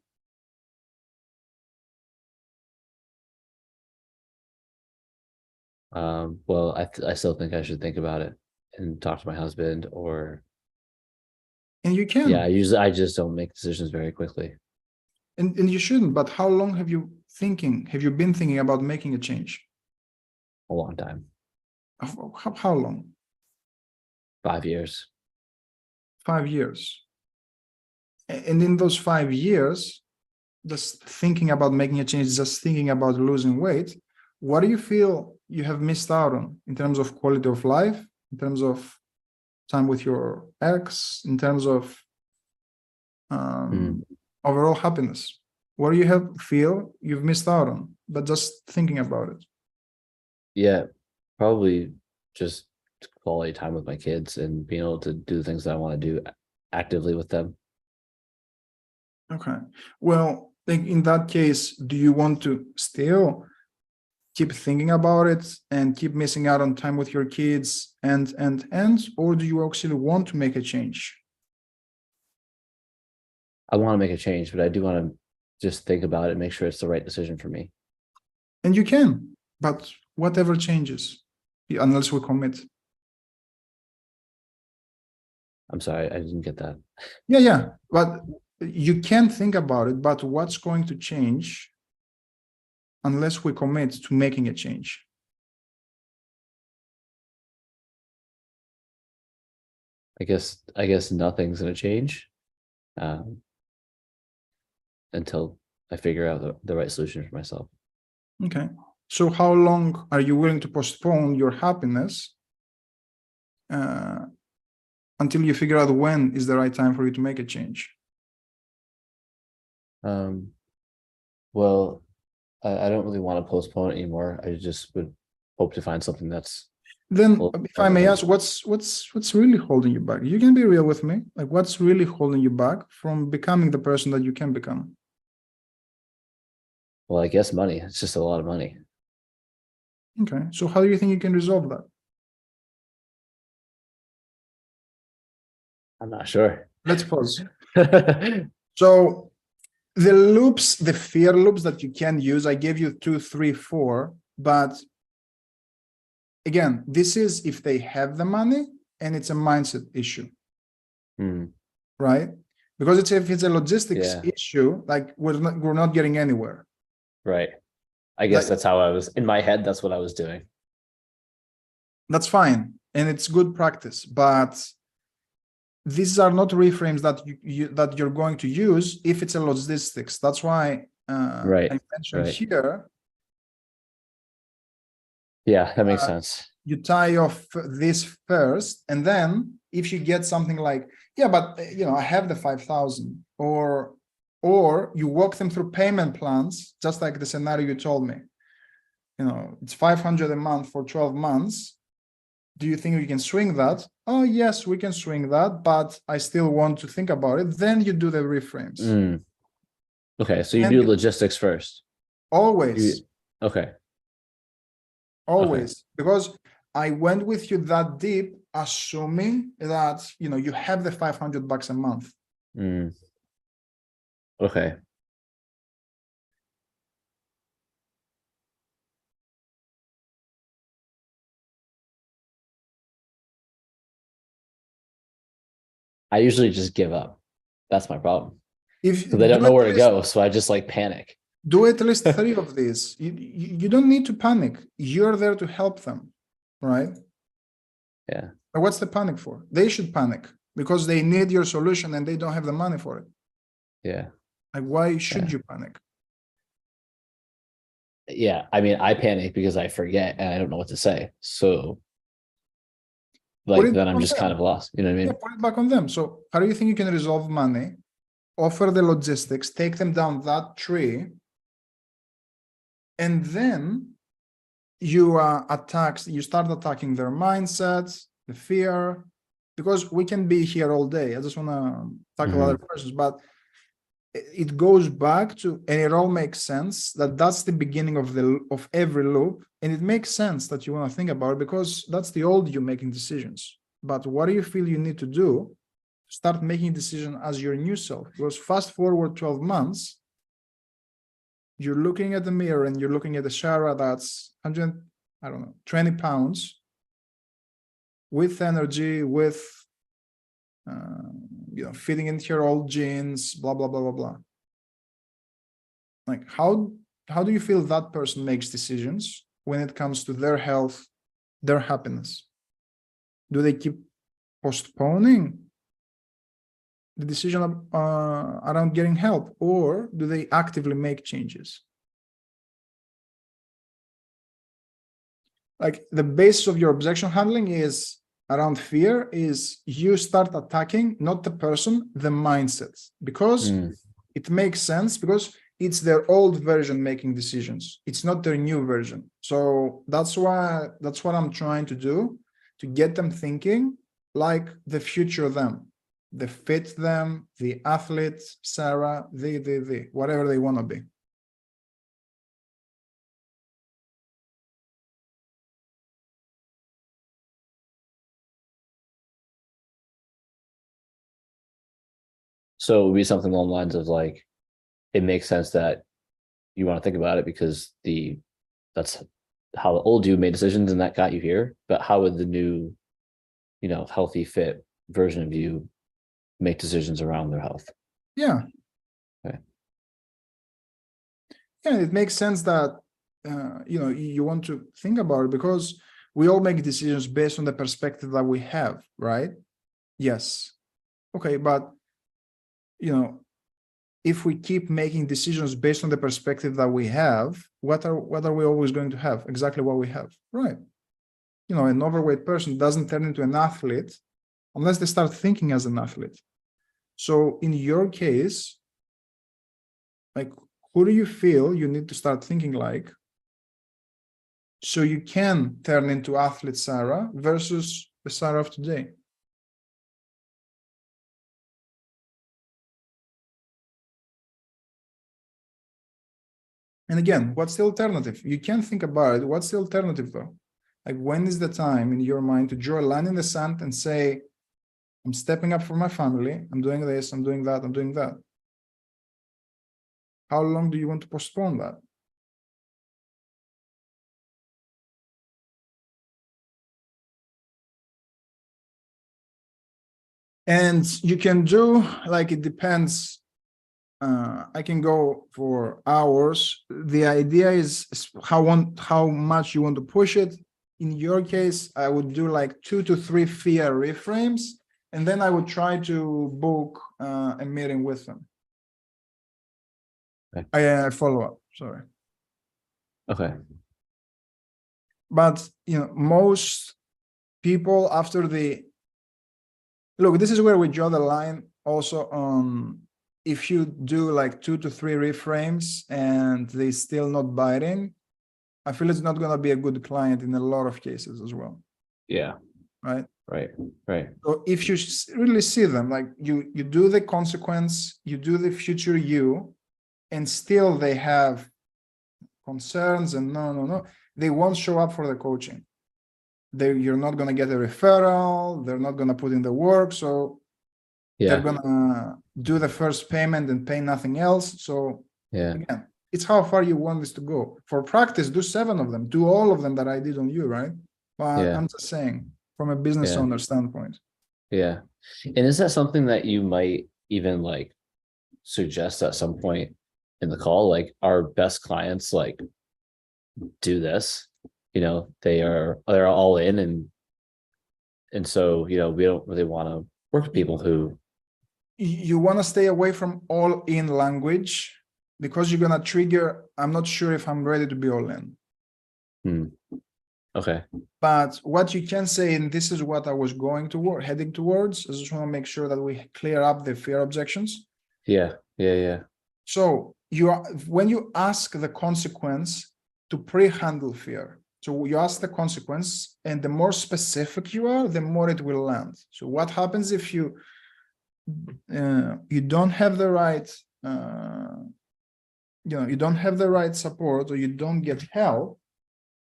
Well, I still think I should think about it and talk to my husband or And you can. yeah, I just don't make decisions very quickly. And you shouldn't, but how long have you been thinking about making a change? A long time. How long? 5 years. 5 years. And in those 5 years, just thinking about making a change, just thinking about losing weight, what do you feel you have missed out on in terms of quality of life, in terms of time with your ex, in terms of overall happiness? What do you feel you've missed out on, but just thinking about it? Yeah, probably just quality time with my kids and being able to do the things that I want to do actively with them. Okay. Well, in that case, do you want to still keep thinking about it and keep missing out on time with your kids and, or do you actually want to make a change? I want to make a change, but I do want to just think about it, make sure it's the right decision for me. And you can, but whatever changes, unless we commit. I'm sorry, I didn't get that. Yeah. But you can think about it, but what's going to change unless we commit to making a change? I guess nothing's going to change until I figure out the right solution for myself. Okay. So how long are you willing to postpone your happiness until you figure out when is the right time for you to make a change? Well, I don't really want to postpone it anymore. I just would hope to find something that's. Then, if I may ask, what's really holding you back? You can be real with me. Like, what's really holding you back from becoming the person that you can become? Well, I guess money. It's just a lot of money. Okay. So how do you think you can resolve that? I'm not sure. Let's pause. So the fear loops that you can use, I gave you 2, 3, 4, but again, this is if they have the money and it's a mindset issue, Mm, right? Because if it's a logistics Yeah. issue, like we're not getting anywhere. right. I guess Like- that's how I was in my head. That's what I was doing. That's fine, and it's good practice, but these are not reframes that that you're going to use if it's a logistics. That's why Right, I mentioned right. here Yeah, that makes sense. you tie off this first, and then if you get something like, yeah, but I have the 5,000, or you walk them through payment plans, just like the scenario you told me. It's 500 a month for 12 months. Do you think we can swing that? Oh, yes, we can swing that, but I still want to think about it. Then you do the reframes. Mm. Okay, so you And do you- logistics first. Always. Okay. Always, because I went with you that deep, assuming that you have the $500 a month. Mm. Okay. I usually just give up. That's my problem. If Because they don't do know at where to least- go, so I just like panic. do at least 3 of these. You don't need to panic. You're there to help them, right? Yeah. But what's the panic for? They should panic because they need your solution and they don't have the money for it. Yeah. Like, why should Yeah. you panic? Yeah. I mean, I panic because I forget and I don't know what to say. So Put like it then I'm on just them. kind of lost. You know what I Yeah, mean? put it back on them. So how do you think you can resolve money, offer the logistics, take them down that tree, and then you start attacking their mindsets, the fear, because we can be here all day. I just want to tackle other persons, but it goes back to, and it all makes sense that's the beginning of every loop, and it makes sense that you want to think about it because that's the old you making decisions. But what do you feel you need to do? Start making decision as your new self. Because fast forward 12 months, you're looking at the mirror and you're looking at a Shara that's 20 pounds with energy, with fitting into your old jeans, blah blah blah blah blah. Like how do you feel that person makes decisions when it comes to their health, their happiness? Do they keep postponing the decision around getting help, or do they actively make changes? Like the basis of your objection handling is around fear, is you start attacking not the person, the mindset, because it makes sense, because it's their old version making decisions. It's not their new version. So that's what I'm trying to do, to get them thinking like the future them, the fit them, the athlete, Sarah, the whatever they want to be. So it would be something along the lines of like, it makes sense that you want to think about it because that's how the old you made decisions and that got you here. But how would the new, healthy, fit version of you make decisions around their health? Yeah. Okay. Yeah, it makes sense that you want to think about it because we all make decisions based on the perspective that we have, right? Yes. Okay, but if we keep making decisions based on the perspective that we have, what are we always going to have? Exactly what we have, right? An overweight person doesn't turn into an athlete unless they start thinking as an athlete. So in your case, like, who do you feel you need to start thinking like, so you can turn into athlete Sarah versus the Sarah of today? And again, what's the alternative? You can think about it. What's the alternative though? Like, when is the time in your mind to draw a line in the sand and say, I'm stepping up for my family, I'm doing this, I'm doing that, I'm doing that? How long do you want to postpone that? And you can do like, it depends. I can go for hours. The idea is how much you want to push it. In your case, I would do like 2 to 3 FIA reframes, and then I would try to book a meeting with them. Okay. I follow up, sorry. Okay. But most people after look, this is where we draw the line also on if you do like 2 to 3 reframes and they still not biting, I feel it's not going to be a good client in a lot of cases as well. Yeah. Right. Right. So if you really see them, like you do the consequence, you do the future you, and still they have concerns and no, they won't show up for the coaching. You're not going to get a referral. They're not going to put in the work. So they're going to do the first payment and pay nothing else. So again, it's how far you want this to go. For practice, do 7 of them, do all of them that I did on you, right? But I'm just saying from a business owner standpoint. Yeah. And is that something that you might even like suggest at some point in the call? Like our best clients like do this, they're all in and so, we don't really want to work with people who. You want to stay away from all in language because you're going to trigger, I'm not sure if I'm ready to be all in. Okay. But what you can say, and this is what I was heading towards, I just want to make sure that we clear up the fear objections. Yeah. So when you ask the consequence to pre-handle fear, so you ask the consequence, and the more specific you are, the more it will land. So what happens if you don't have the right, you don't have the right support, or you don't get help,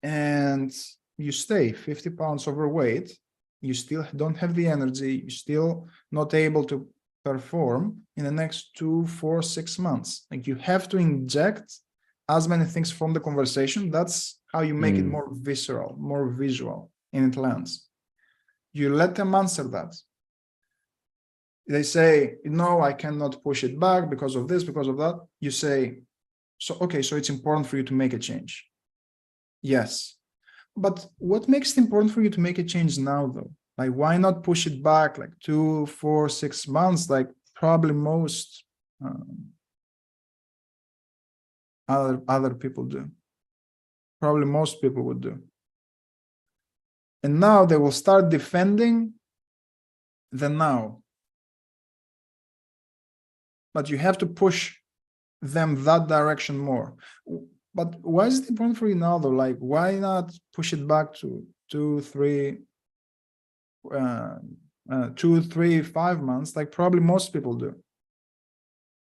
and you stay 50 pounds overweight, you still don't have the energy, you're still not able to perform in the next 2, 4, 6 months. Like you have to inject as many things from the conversation. That's how you make it more visceral, more visual, and it lands. You let them answer that. They say, no, I cannot push it back because of this, because of that. You say, so it's important for you to make a change. Yes. But what makes it important for you to make a change now, though? Like, why not push it back like 2, 4, 6 months, like probably most other people do? Probably most people would do. And now they will start defending the now. But you have to push them that direction more. But why is it important for you now, though? Like, why not push it back to 2, 3, 5 months, like probably most people do?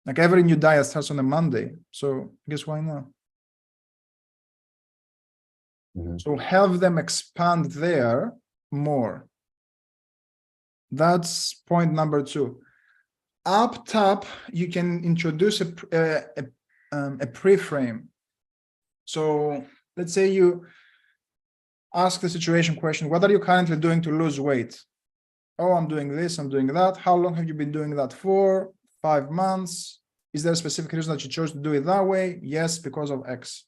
Like every new diet starts on a Monday. So I guess why not? So have them expand there more. That's point number 2. Up top, you can introduce a pre-frame. So let's say you ask the situation question, what are you currently doing to lose weight? Oh, I'm doing this, I'm doing that. How long have you been doing that for? 5 months. Is there a specific reason that you chose to do it that way? Yes, because of X.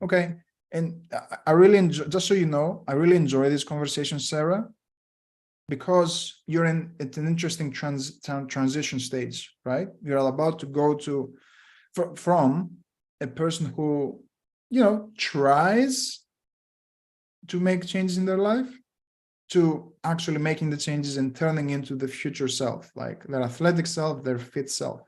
Okay. And I really enjoy, just so you know, I really enjoy this conversation, Sarah, because you're at an interesting transition stage, right? You're about to go from a person who, tries to make changes in their life to actually making the changes and turning into the future self, like their athletic self, their fit self.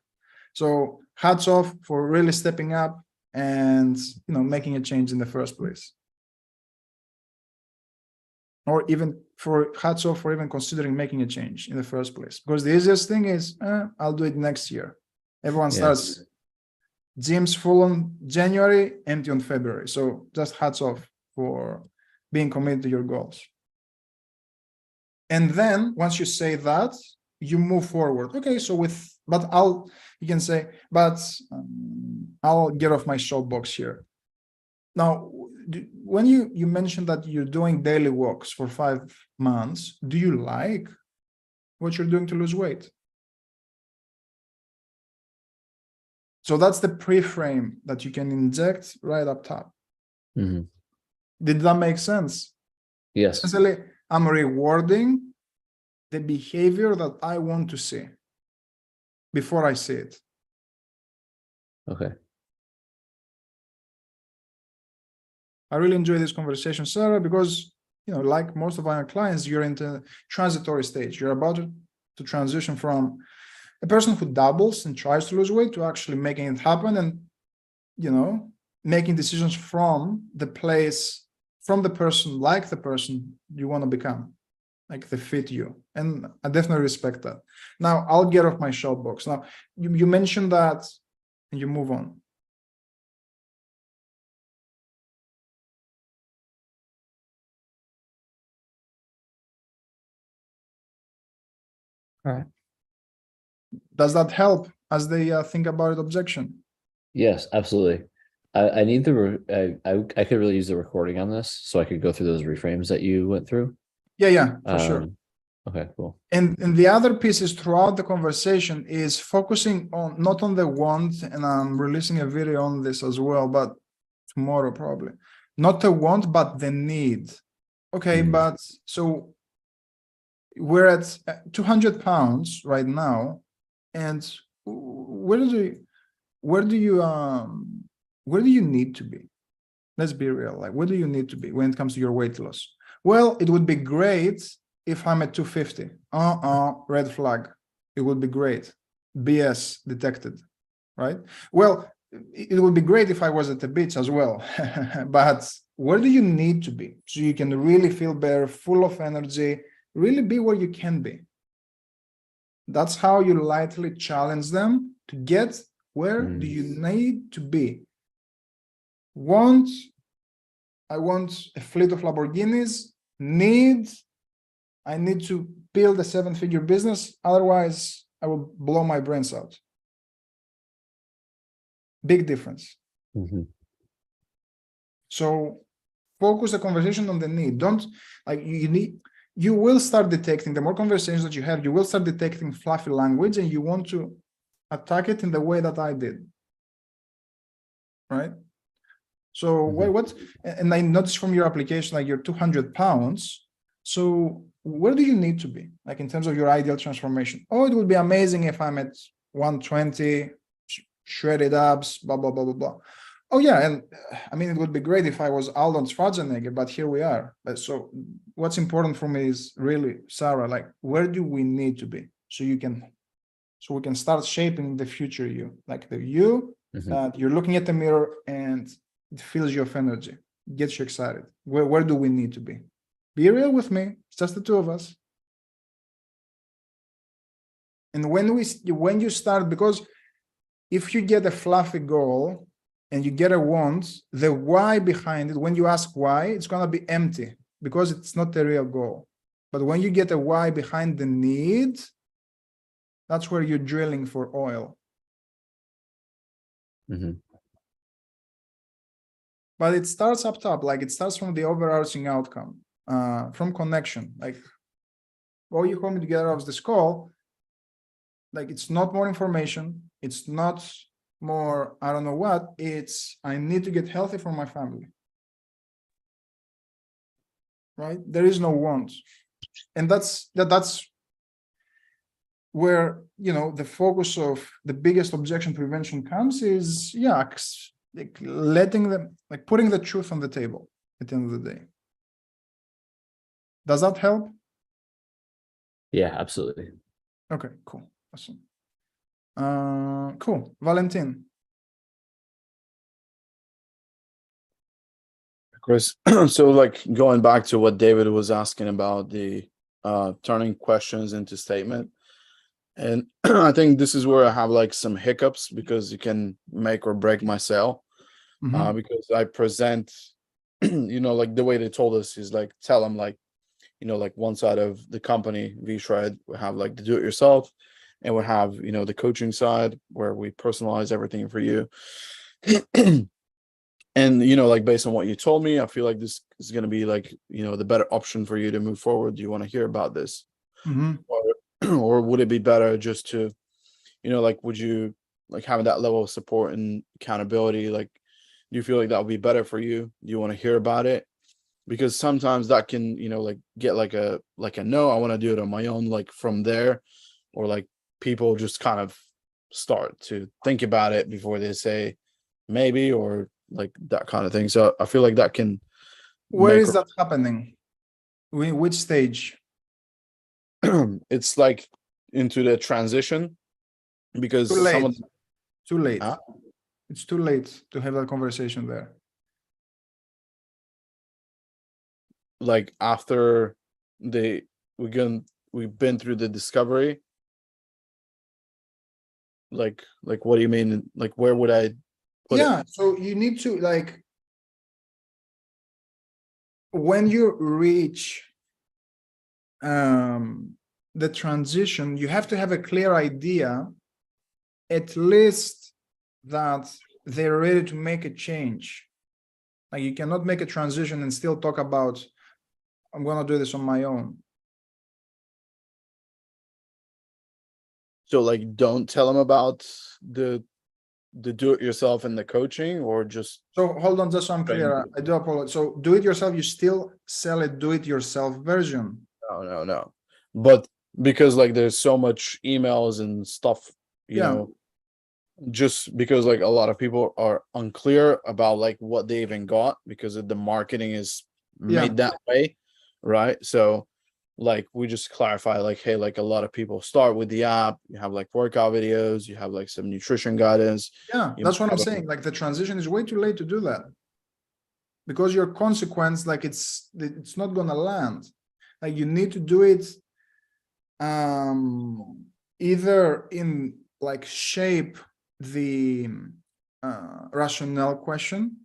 So hats off for really stepping up and, making a change in the first place. Or even hats off for even considering making a change in the first place. Because the easiest thing is, I'll do it next year. Everyone starts gyms full on January, empty on February. So just hats off for being committed to your goals. And then once you say that, you move forward. Okay, so you can say, I'll get off my soapbox here. Now, when you mentioned that you're doing daily walks for 5 months, do you like what you're doing to lose weight. So that's the pre-frame that you can inject right up top. Mhm. Did that make sense? Yes. Essentially, I'm rewarding the behavior that I want to see before I see it. Okay. I really enjoy this conversation, Sarah, because, you know, like most of our clients, you're in the transitory stage. You're about to transition from a person who doubles and tries to lose weight to actually making it happen and, you know, making decisions from the place, from the person, like the person you want to become, like they fit you. And I definitely respect that. Now, I'll get off my soapbox. Now, you mentioned that and you move on. All right. Does that help as they think about it objection? Yes, absolutely. I need I could really use the recording on this so I could go through those reframes that you went through. Yeah, for sure. Okay, cool. And the other pieces throughout the conversation is focusing on not on the want, and I'm releasing a video on this as well, but tomorrow probably. Not the want, but the need. Okay, but so we're at 200 pounds right now, and where do you need to be? Let's be real. Like, where do you need to be when it comes to your weight loss? Well, it would be great if I'm at 250. Red flag. It would be great. BS detected, right? Well, it would be great if I was at the beach as well. But where do you need to be so you can really feel better, full of energy, really be where you can be? That's how you lightly challenge them to get where do you need to be. I want a fleet of Lamborghinis. I need to build a 7-figure business. Otherwise, I will blow my brains out. Big difference. So focus the conversation on the need. Don't like you will start detecting, the more conversations that you have, you will start detecting fluffy language, and you want to attack it in the way that I did. Right? So what and I noticed from your application, like you're 200 pounds. So where do you need to be? Like in terms of your ideal transformation? Oh, it would be amazing if I'm at 120, shredded abs, blah, blah, blah, blah, blah. Oh yeah, and I mean, it would be great if I was Arnold Schwarzenegger, but here we are. So what's important for me is really, Sarah, like, where do we need to be so we can start shaping the future you, like the you that you're looking at the mirror and it fills you with energy, gets you excited. Where do we need to be? Be real with me. It's just the two of us. And when you start, because if you get a fluffy goal and you get a want, the why behind it, when you ask why, it's going to be empty because it's not a real goal. But when you get a why behind the need, that's where you're drilling for oil. But it starts up top, like it starts from the overarching outcome, from connection. Like, all you hold me together of this call, like it's not more information, it's not more, I don't know what, it's I need to get healthy for my family. Right? There is no want. And that's where, you know, the focus of the biggest objection prevention comes is, yeah, like letting them, like putting the truth on the table at the end of the day. Does that help? Yeah, absolutely. Okay, cool. Awesome. Cool. Valentin. Chris, so like going back to what David was asking about the turning questions into statement. And I think this is where I have like some hiccups because you can make or break my sale. Because I present, you know, like the way they told us is like, tell them like, you know, like one side of the company, V-Shred, we have like the do-it-yourself, and we have, you know, the coaching side where we personalize everything for you. And, you know, like based on what you told me, I feel like this is going to be like, you know, the better option for you to move forward. Do you want to hear about this? or would it be better just to, like, would you like having that level of support and accountability? Like, do you feel like that would be better for you? Do you want to hear about it? Because sometimes that can, like get like a no, I want to do it on my own, like from there, or like people just kind of start to think about it before they say maybe, or like that kind of thing. So I feel like that can Where make is that happening? Which stage? it's like into the transition, because Too some late. of Too late. Huh? It's too late to have that conversation there. like after we've been through the discovery, like what do you mean? Like, where would I put it? Yeah, so you need to like when you reach the transition, you have to have a clear idea, at least that they're ready to make a change. Like you cannot make a transition and still talk about, I'm gonna do this on my own. So like, don't tell them about the do-it-yourself and the coaching, or just So hold on, just so I'm clear, I do apologize. So do it yourself, you still sell a do-it-yourself version. no. But because like there's so much emails and stuff, Yeah. just because like a lot of people are unclear about like what they even got, because the marketing is made that way, right? So like we just clarify like, hey, like a lot of people start with the app, you have like workout videos, you have like some nutrition guidance. Yeah, You that's what I'm have a- saying. Like the transition is way too late to do that. Because your consequence, like it's not gonna land. Like you need to do it either in like shape the rationale question,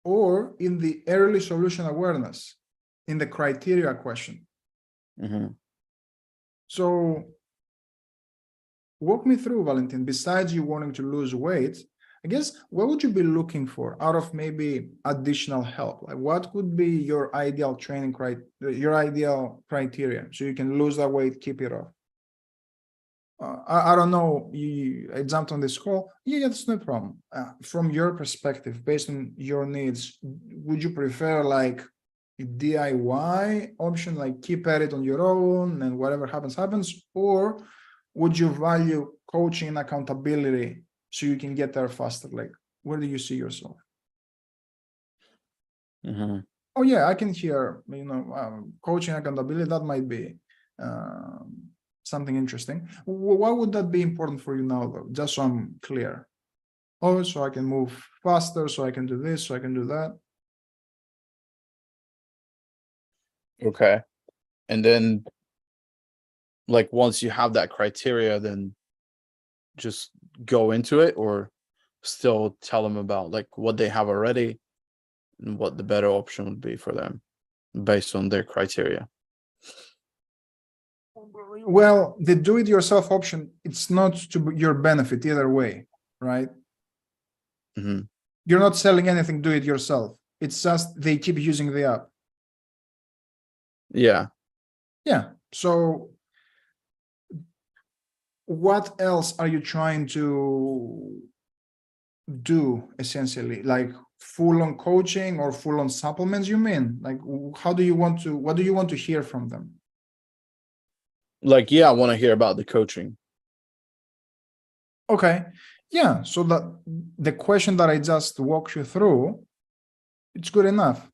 or in the early solution awareness, in the criteria question. Mhm. So walk me through, Valentin, besides you wanting to lose weight, I guess, what would you be looking for out of maybe additional help? Like what could be your ideal training your ideal criteria so you can lose that weight, keep it off? I don't know, I jumped on this call. Yeah, that's no problem. From your perspective, based on your needs, would you prefer like a DIY option, like keep at it on your own and whatever happens, happens? Or would you value coaching and accountability so you can get there faster? Like, where do you see yourself? Mhm. Oh yeah, I can hear, coaching accountability, that might be something interesting. Why would that be important for you now though? Just so I'm clear. Oh, so I can move faster, so I can do this, so I can do that. Okay. And then like once you have that criteria, then just go into it, or still tell them about like what they have already and what the better option would be for them based on their criteria. Well, the do-it-yourself option, it's not to your benefit either way, right? Mhm. You're not selling anything, do it yourself. It's just they keep using the app. Yeah. Yeah. So what else are you trying to do essentially? Like full-on coaching or full-on supplements, you mean? Like what do you want to hear from them? Like, yeah, I want to hear about the coaching. Okay. Yeah. So that the question that I just walked you through, it's good enough.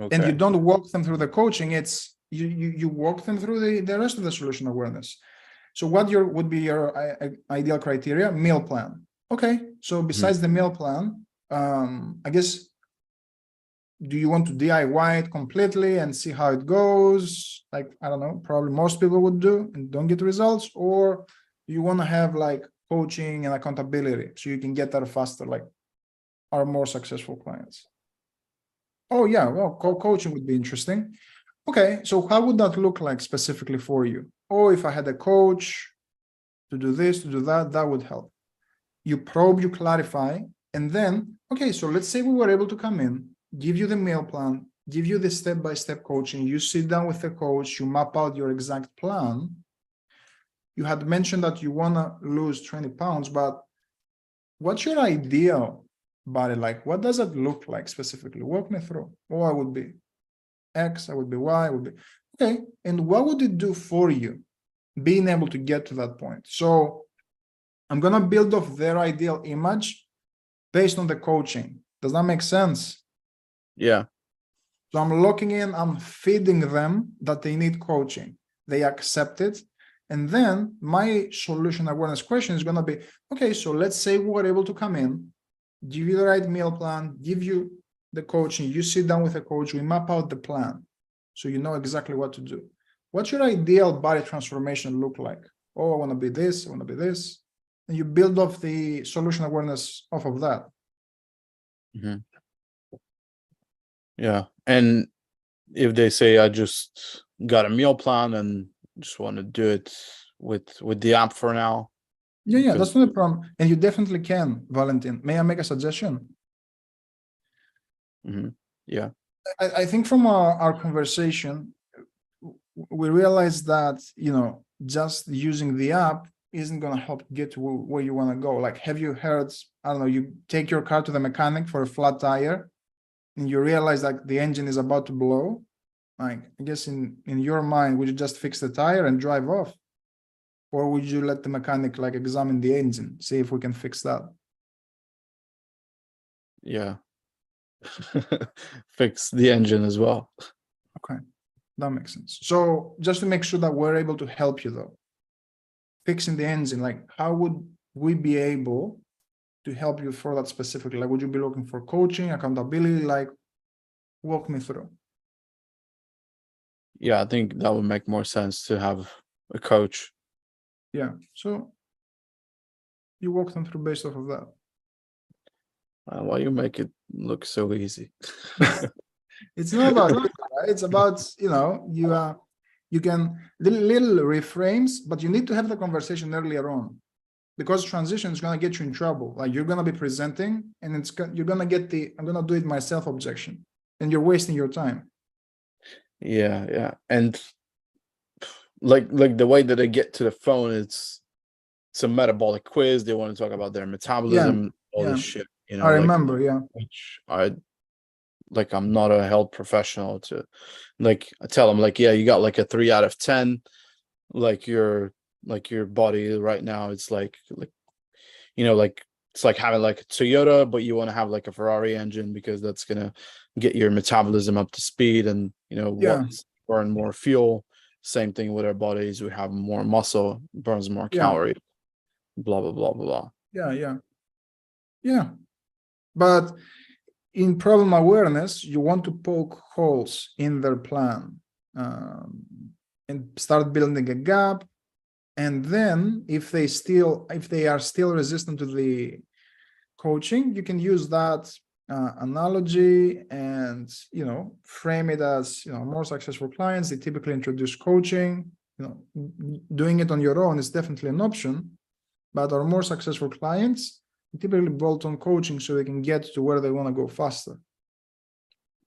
Okay. And you don't walk them through the coaching, it's you walk them through the rest of the solution awareness. So what would be your ideal criteria? Meal plan. Okay. So besides the meal plan, I guess, do you want to DIY it completely and see how it goes? Like, I don't know, probably most people would do and don't get results, or you want to have like coaching and accountability so you can get there faster, like our more successful clients. Oh yeah, well, coaching would be interesting. Okay, so how would that look like specifically for you? Oh, if I had a coach to do this, to do that, that would help. You probe, you clarify, and then, okay, so let's say we were able to come in, give you the meal plan, give you the step-by-step coaching. You sit down with the coach, you map out your exact plan. You had mentioned that you want to lose 20 pounds, but what's your ideal body like? What does it look like specifically? Walk me through. Oh, I would be X, I would be Y, I would be, okay. And what would it do for you being able to get to that point? So I'm going to build off their ideal image based on the coaching. Does that make sense? Yeah. So I'm locking in, I'm feeding them that they need coaching. They accept it. And then my solution awareness question is going to be, okay, so let's say we're able to come in, give you the right meal plan, give you the coaching, you sit down with a coach, we map out the plan. So you know exactly what to do. What's your ideal body transformation look like? Oh, I want to be this, I want to be this. And you build off the solution awareness off of that. Mm-hmm. Yeah. And if they say, I just got a meal plan and just want to do it with the app for now. Yeah, that's not a problem. And you definitely can, Valentin. May I make a suggestion? Mm-hmm. Yeah. I think from our conversation, we realized that, just using the app isn't going to help get to where you want to go. Like, have you heard, I don't know, you take your car to the mechanic for a flat tire and you realize that the engine is about to blow. Like, I guess in your mind, would you just fix the tire and drive off? Or would you let the mechanic like examine the engine, see if we can fix that? Yeah. Fix the engine as well. Okay, that makes sense. So just to make sure that we're able to help you though, fixing the engine, like how would we be able to help you for that specifically? Like, would you be looking for coaching, accountability? Like, walk me through. Yeah, I think that would make more sense to have a coach. Yeah, so you walk them through based off of that. Why you make it look so easy? It's not about it, right? It's about, you can little reframes, but you need to have the conversation earlier on, because transition is going to get you in trouble. Like, you're going to be presenting and you're going to get I'm going to do it myself objection, and you're wasting your time. Yeah. And like the way that they get to the phone, it's a metabolic quiz. They want to talk about their metabolism, all this shit. I remember, which I'm not a health professional to, like, I tell them, like, yeah, you got like a 3 out of 10, like your body right now, it's like it's like having like a Toyota, but you want to have like a Ferrari engine because that's gonna get your metabolism up to speed and burn more fuel. Same thing with our bodies. We have more muscle, burns more calories, blah blah blah blah blah. Yeah. But in problem awareness, you want to poke holes in their plan and start building a gap. And then if they are still resistant to the coaching, you can use that analogy and, frame it as, more successful clients, they typically introduce coaching. Doing it on your own is definitely an option, but our more successful clients typically bolt on coaching so they can get to where they want to go faster.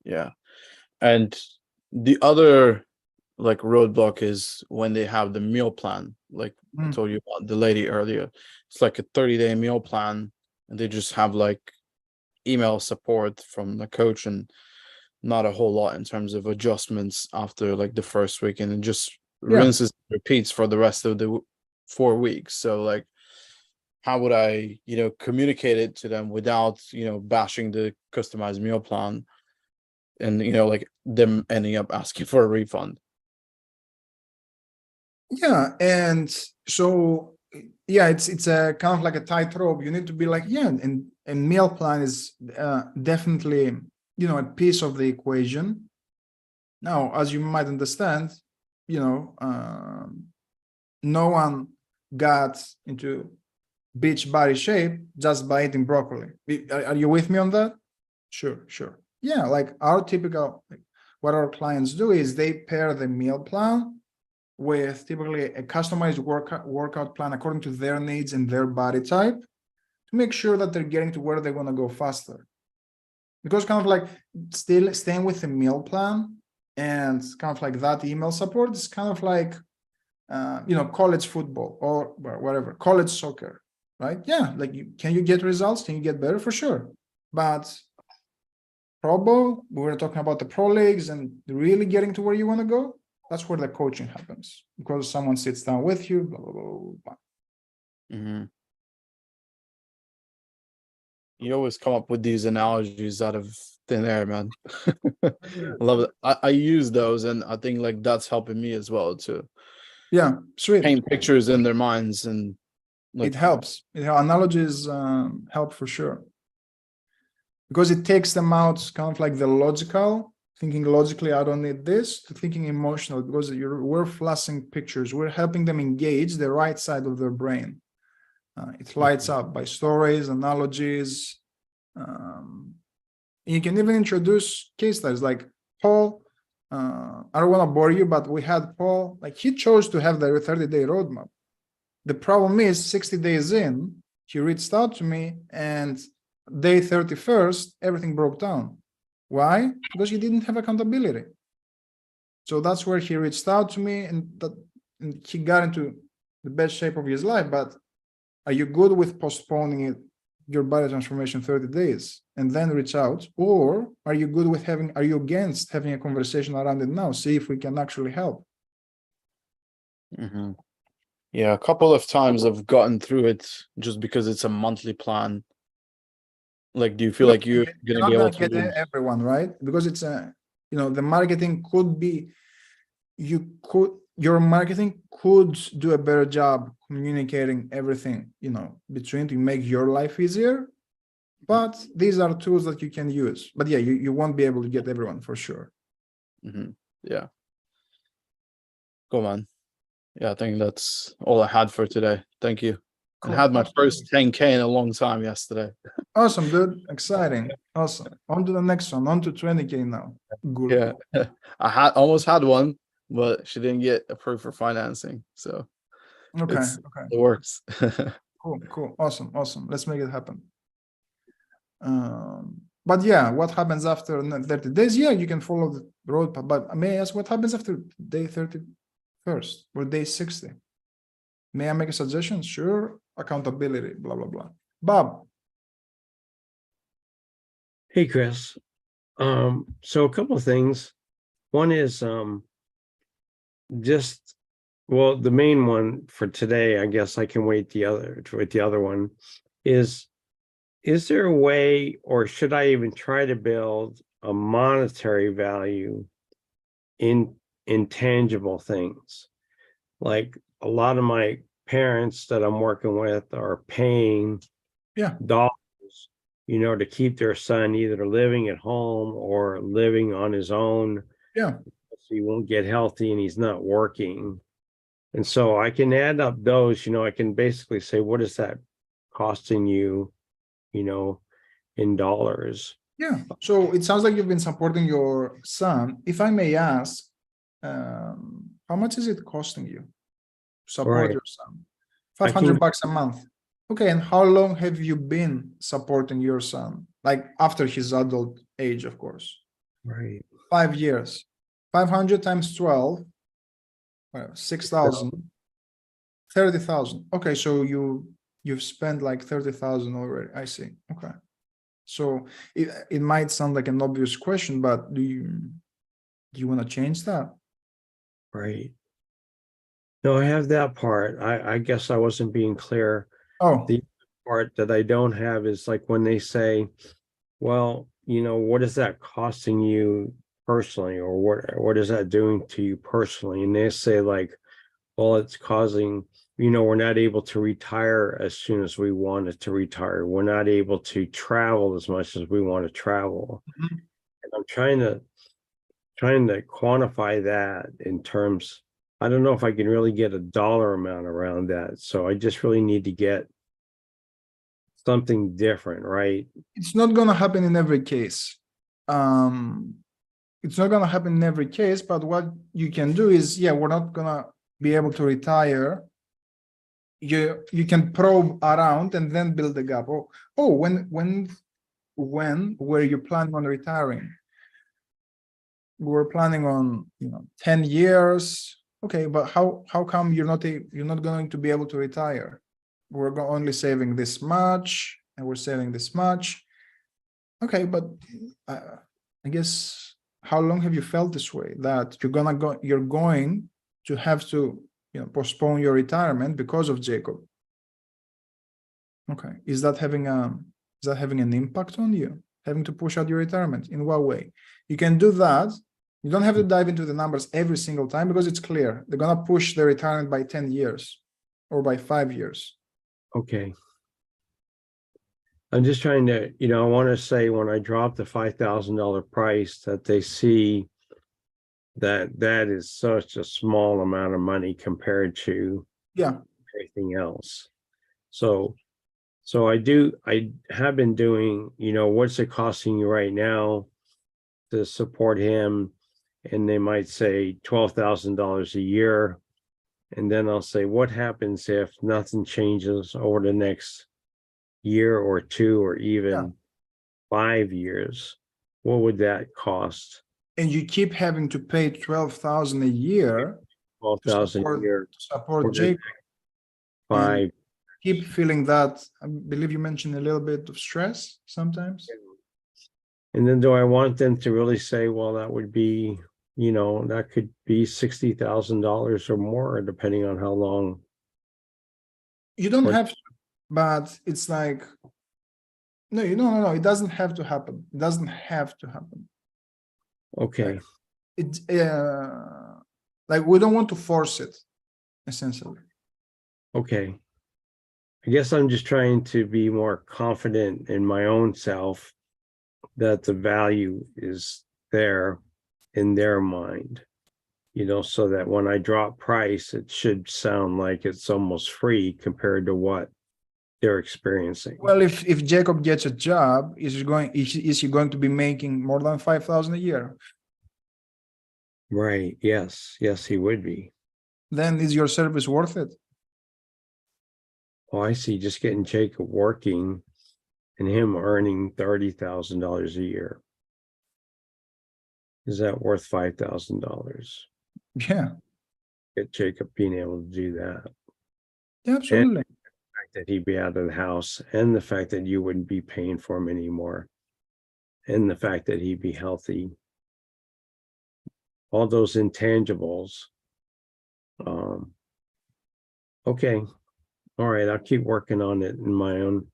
Yeah. And the other like roadblock is when they have the meal plan. Like I told you about the lady earlier. It's like a 30-day meal plan, and they just have like email support from the coach and not a whole lot in terms of adjustments after like the first week, and it just rinses and repeats for the rest of the 4 weeks. So like, how would I, communicate it to them without, bashing the customized meal plan and, like them ending up asking for a refund? Yeah. And so, it's a kind of like a tightrope. You need to be like, and meal plan is definitely, a piece of the equation. Now, as you might understand, no one got into beach body shape just by eating broccoli. Are you with me on that? Sure. Yeah, like our typical, what our clients do is they pair the meal plan with typically a customized workout plan according to their needs and their body type to make sure that they're getting to where they want to go faster. because kind of like still staying with the meal plan and kind of like that email support is kind of like, college football or whatever, college soccer, right? Yeah, like can you get results? Can you get better? For sure. But Pro Bowl, we were talking about the pro leagues and really getting to where you want to go. That's where the coaching happens, because someone sits down with you, blah, blah, blah, blah. Mhm. You always come up with these analogies out of thin air, man. I love it. I use those, and I think like that's helping me as well to Yeah, sweet. paint pictures in their minds, and like It helps. Analogies help for sure, because it takes them out kind of like the logical, thinking logically, I don't need this, to thinking emotional, because we're flashing pictures. We're helping them engage the right side of their brain. It lights up by stories, analogies. You can even introduce case studies like Paul. I don't want to bore you, but we had Paul, like he chose to have the 30-day roadmap. The problem is 60 days in, he reached out to me and day 31st, everything broke down. Why? Because he didn't have accountability. So that's where he reached out to me, and he got into the best shape of his life. But are you good with postponing your body transformation 30 days and then reach out? Or are you good with are you against having a conversation around it now? See if we can actually help. Mhm. Yeah, a couple of times I've gotten through it just because it's a monthly plan. Like, do you feel like you're You're gonna not be able gonna to get move? everyone, right? Because it's the marketing could be, your marketing could do a better job communicating everything, between to make your life easier. But these are tools that you can use. But yeah, you won't be able to get everyone for sure. Mhm. Yeah. Go on. Yeah, I think that's all I had for today. Thank you. And Cool. had my first 10K in a long time yesterday. Awesome, dude. Exciting. Awesome. On to the next one. On to 20K now. Good. Yeah. I almost had one, but she didn't get approved for financing. So Okay. it works. Cool. Awesome. Let's make it happen. But yeah, what happens after 30 days? Yeah, you can follow the road, but may I ask what happens after day 31st or day 60? May I make a suggestion? Sure. Accountability, blah, blah, blah. Bob. Hey, Chris. So a couple of things. One is the main one for today, I guess I can wait the other one is there a way, or should I even try to build a monetary value in intangible things? Like a lot of my parents that I'm working with are paying dollars, to keep their son either living at home or living on his own. Yeah. So he won't get healthy and he's not working. And so I can add up those, I can basically say, what is that costing you, in dollars? Yeah. So it sounds like you've been supporting your son. If I may ask, how much is it costing you to support your son? $500 a month. Okay. And how long have you been supporting your son? Like after his adult age, of course. Right. 5 years. 500 times 12, 6,000, 30,000. Okay. So you've spent like 30,000 already. I see. Okay. So it might sound like an obvious question, but do you want to change that? Right. No, I have that part. I guess I wasn't being clear. Oh, The part that I don't have is like when they say, well, what is that costing you personally, or what is that doing to you personally? And they say like, well, it's causing, we're not able to retire as soon as we wanted to retire. We're not able to travel as much as we want to travel. Mhm. And I'm trying to quantify that in terms. I don't know if I can really get a dollar amount around that. So I just really need to get something different, right? It's not going to happen in every case. It's not going to happen in every case, but what you can do is, we're not going to be able to retire. You can probe around and then build a gap. When when were you planning on retiring? We were planning on, 10 years. Okay, but how come you're not going to be able to retire? We're only saving this much, and we're saving this much. Okay, but I guess how long have you felt this way, that you're going to have to postpone your retirement because of Jacob? Okay, is that having an impact on you, having to push out your retirement? In what way? You can do that. You don't have to dive into the numbers every single time, because it's clear they're gonna push their retirement by 10 years or by 5 years. Okay. I'm just trying to, I want to say when I drop the $5,000 price, that they see that that is such a small amount of money compared to Yeah, everything else. So I have been doing, what's it costing you right now to support him? And they might say $12,000 a year. And then I'll say, what happens if nothing changes over the next year or two, or even 5 years? What would that cost? and you keep having to pay 12,000 a year 12,000 a year, to support for the Jacob. five. Keep feeling that. I believe you mentioned a little bit of stress sometimes. And then do I want them to really say, well, that would be, that could be $60,000 or more, depending on how long. You don't Or- have to, but it's like, no, it doesn't have to happen. It doesn't have to happen. Okay, It like, we don't want to force it, essentially. okay. I guess I'm just trying to be more confident in my own self that the value is there in their mind, so that when I drop price, it should sound like it's almost free compared to what they're experiencing. Well, if Jacob gets a job, is he going to be making more than 5,000 a year? Right. Yes, he would be. Then is your service worth it? Oh, I see. Just getting Jacob working and him earning $30,000 a year. Is that worth $5,000? Yeah, Get Jacob being able to do that. yeah, absolutely. The fact that he'd be out of the house, and the fact that you wouldn't be paying for him anymore, and the fact that he'd be healthy. All those intangibles. Okay. All right, I'll keep working on it in my own.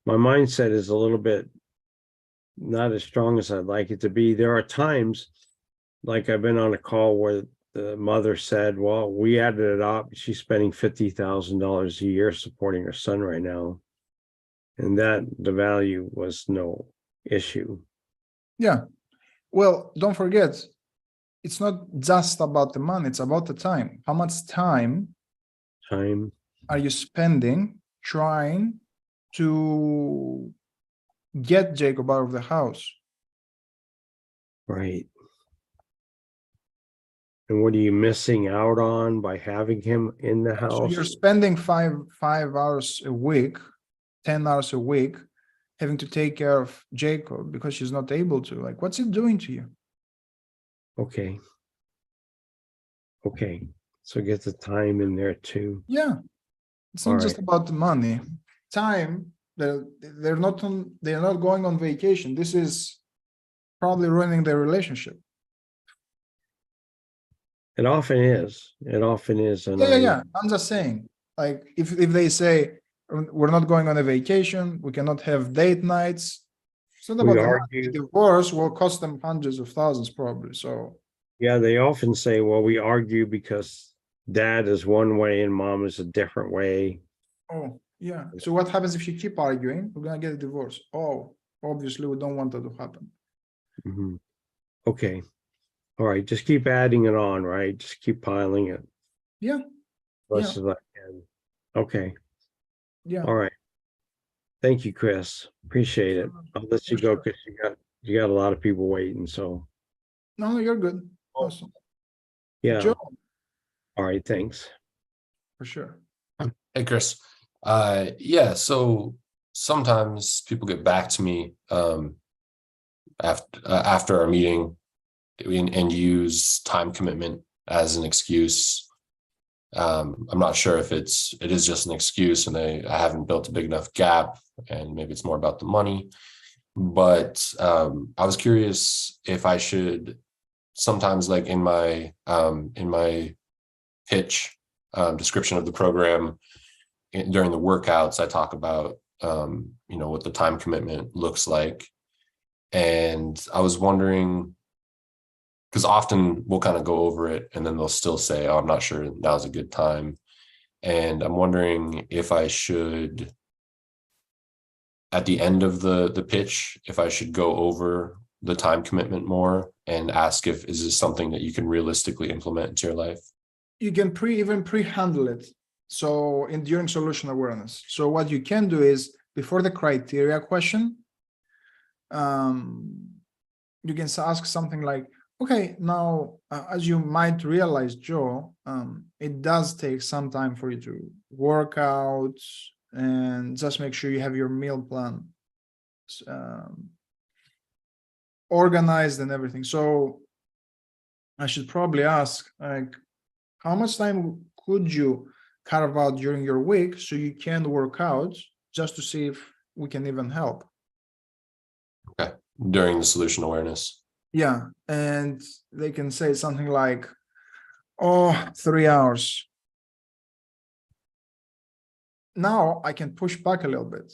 My mindset is a little bit not as strong as I'd like it to be. There are times, like I've been on a call where the mother said, well, we added it up. She's spending $50,000 a year supporting her son right now. And that the value was no issue. Yeah. Well, don't forget, it's not just about the money, it's about the time. How much time Time. are you spending trying to get Jacob out of the house? Right. And what are you missing out on by having him in the So house? you're spending five hours a week, 10 hours a week, having to take care of Jacob because she's not able to. Like, what's it doing to you? Okay. Okay. So get the time in there too. Yeah. It's not All just right. about the money. Time, they're not going on vacation. This is probably ruining their relationship. It often is. It often is. And Yeah. I'm just saying, like, if they say we're not going on a vacation, we cannot have date nights. It's not We about the money. argue. Divorce will cost them hundreds of thousands probably. So Yeah, they often say, well, we argue because dad is one way and mom is a different way. oh yeah. So what happens if you keep arguing? We're gonna get a divorce. Oh, obviously we don't want that to happen. Mhm. Okay. All right. Just keep adding it on, right? Just keep piling it. Yeah. Less as I can. Okay. Yeah. All right. Thank you, Chris. Appreciate it. I'll let you go Sure. because you got a lot of people waiting. So No, you're good. Awesome. yeah. Joe, All right. Thanks. for sure. Hey, Chris. Yeah, so sometimes people get back to me after our meeting and use time commitment as an excuse. I'm not sure if it is just an excuse and I haven't built a big enough gap, and maybe it's more about the money. But I was curious if I should sometimes, like in my pitch description of the program during the workouts, I talk about what the time commitment looks like. And I was wondering, because often we'll kind of go over it and then they'll still say, oh, I'm not sure now's a good time. And I'm wondering if I should, at the end of the pitch, if I should go over the time commitment more and ask is this something that you can realistically implement into your life? You can even pre-handle it. So during solution awareness. So what you can do is before the criteria question, you can ask something like, okay, now, as you might realize, Joe, it does take some time for you to work out and just make sure you have your meal plan organized and everything. So I should probably ask, like, how much time could you carve out during your week so you can work out, just to see if we can even help? Okay, during the solution awareness. Yeah, and they can say something like, oh, 3 hours. Now I can push back a little bit.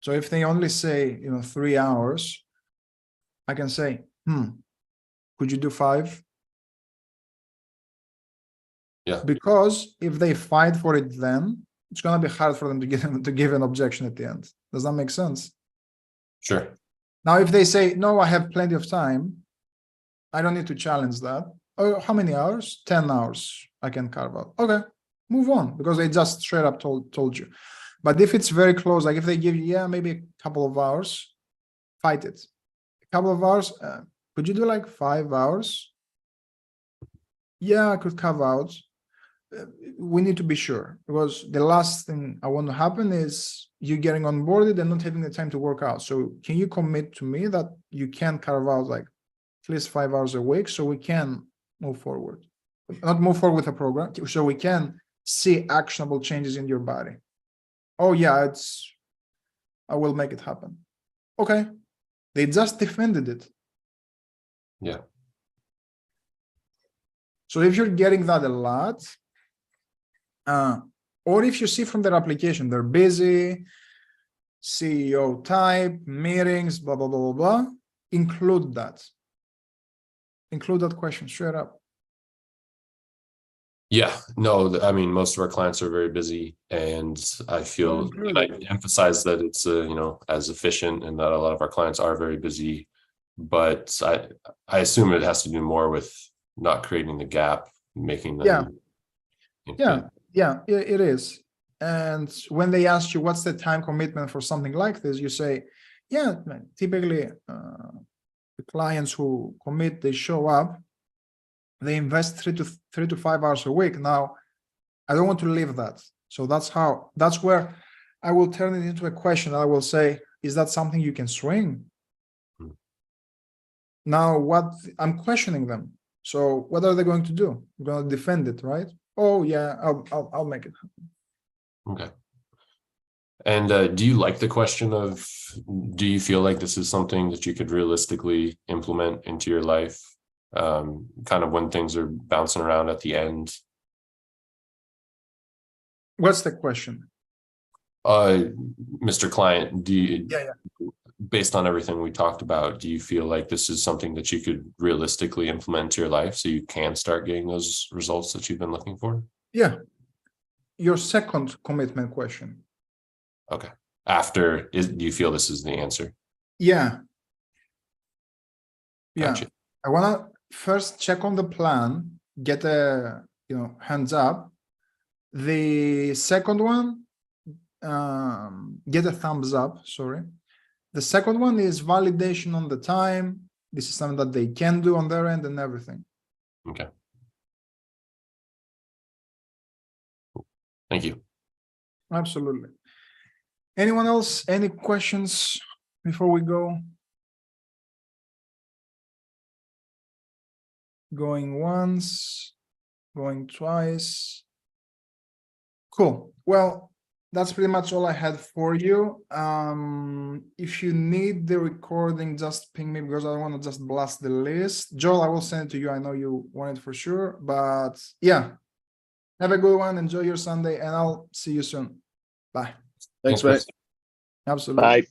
So if they only say, 3 hours, I can say, could you do 5? Yeah. Because if they fight for it, then it's going to be hard for them to give an objection at the end. Does that make sense? Sure. Now, if they say, no, I have plenty of time, I don't need to challenge that. Oh, how many hours? 10 hours I can carve out. Okay, move on, because they just straight up told you. But if it's very close, like if they give you, maybe a couple of hours, fight it. A couple of hours, could you do like 5 hours? Yeah, I could carve out. We need to be sure, because the last thing I want to happen is you getting onboarded and not having the time to work out. So can you commit to me that you can carve out like at least 5 hours a week so we can move forward? Not move forward with a program, so we can see actionable changes in your body. Oh yeah, I will make it happen. Okay, they just defended it. Yeah. So if you're getting that a lot, or if you see from their application, they're busy, CEO type, meetings, blah, blah, blah, blah, blah, include that. Include that question straight up. Yeah, no, I mean, most of our clients are very busy, and I feel, and I emphasize that it's as efficient, and that a lot of our clients are very busy, but I assume it has to do more with not creating the gap, making them. Yeah, it is. And when they ask you what's the time commitment for something like this, you say, yeah, typically the clients who commit, they show up, they invest 3 to 5 hours a week. Now, I don't want to leave that. So that's where I will turn it into a question. I will say, is that something you can swing? Now, what I'm questioning them. So what are they going to do? I'm going to defend it, right? Oh yeah, I'll make it happen. Okay. And do you like the question of, do you feel like this is something that you could realistically implement into your life? Kind of when things are bouncing around at the end. What's the question? Mr. Client, do you, Yeah. based on everything we talked about, do you feel like this is something that you could realistically implement into your life so you can start getting those results that you've been looking for? Yeah. Your second commitment question. Okay. Do you feel this is the answer? Yeah. Gotcha. I want to first check on the plan, get a, hands up. The second one, get a thumbs up, sorry. The second one is validation on the time. This is something that they can do on their end and everything. Okay. Thank you. Absolutely. Anyone else? Any questions before we go? Going once, going twice. Cool. Well, that's pretty much all I had for you. If you need the recording, just ping me because I don't want to just blast the list. Joel, I will send it to you. I know you want it for sure, but yeah. Have a good one. Enjoy your Sunday, and I'll see you soon. Bye. Thanks, mate. Absolutely. Bye.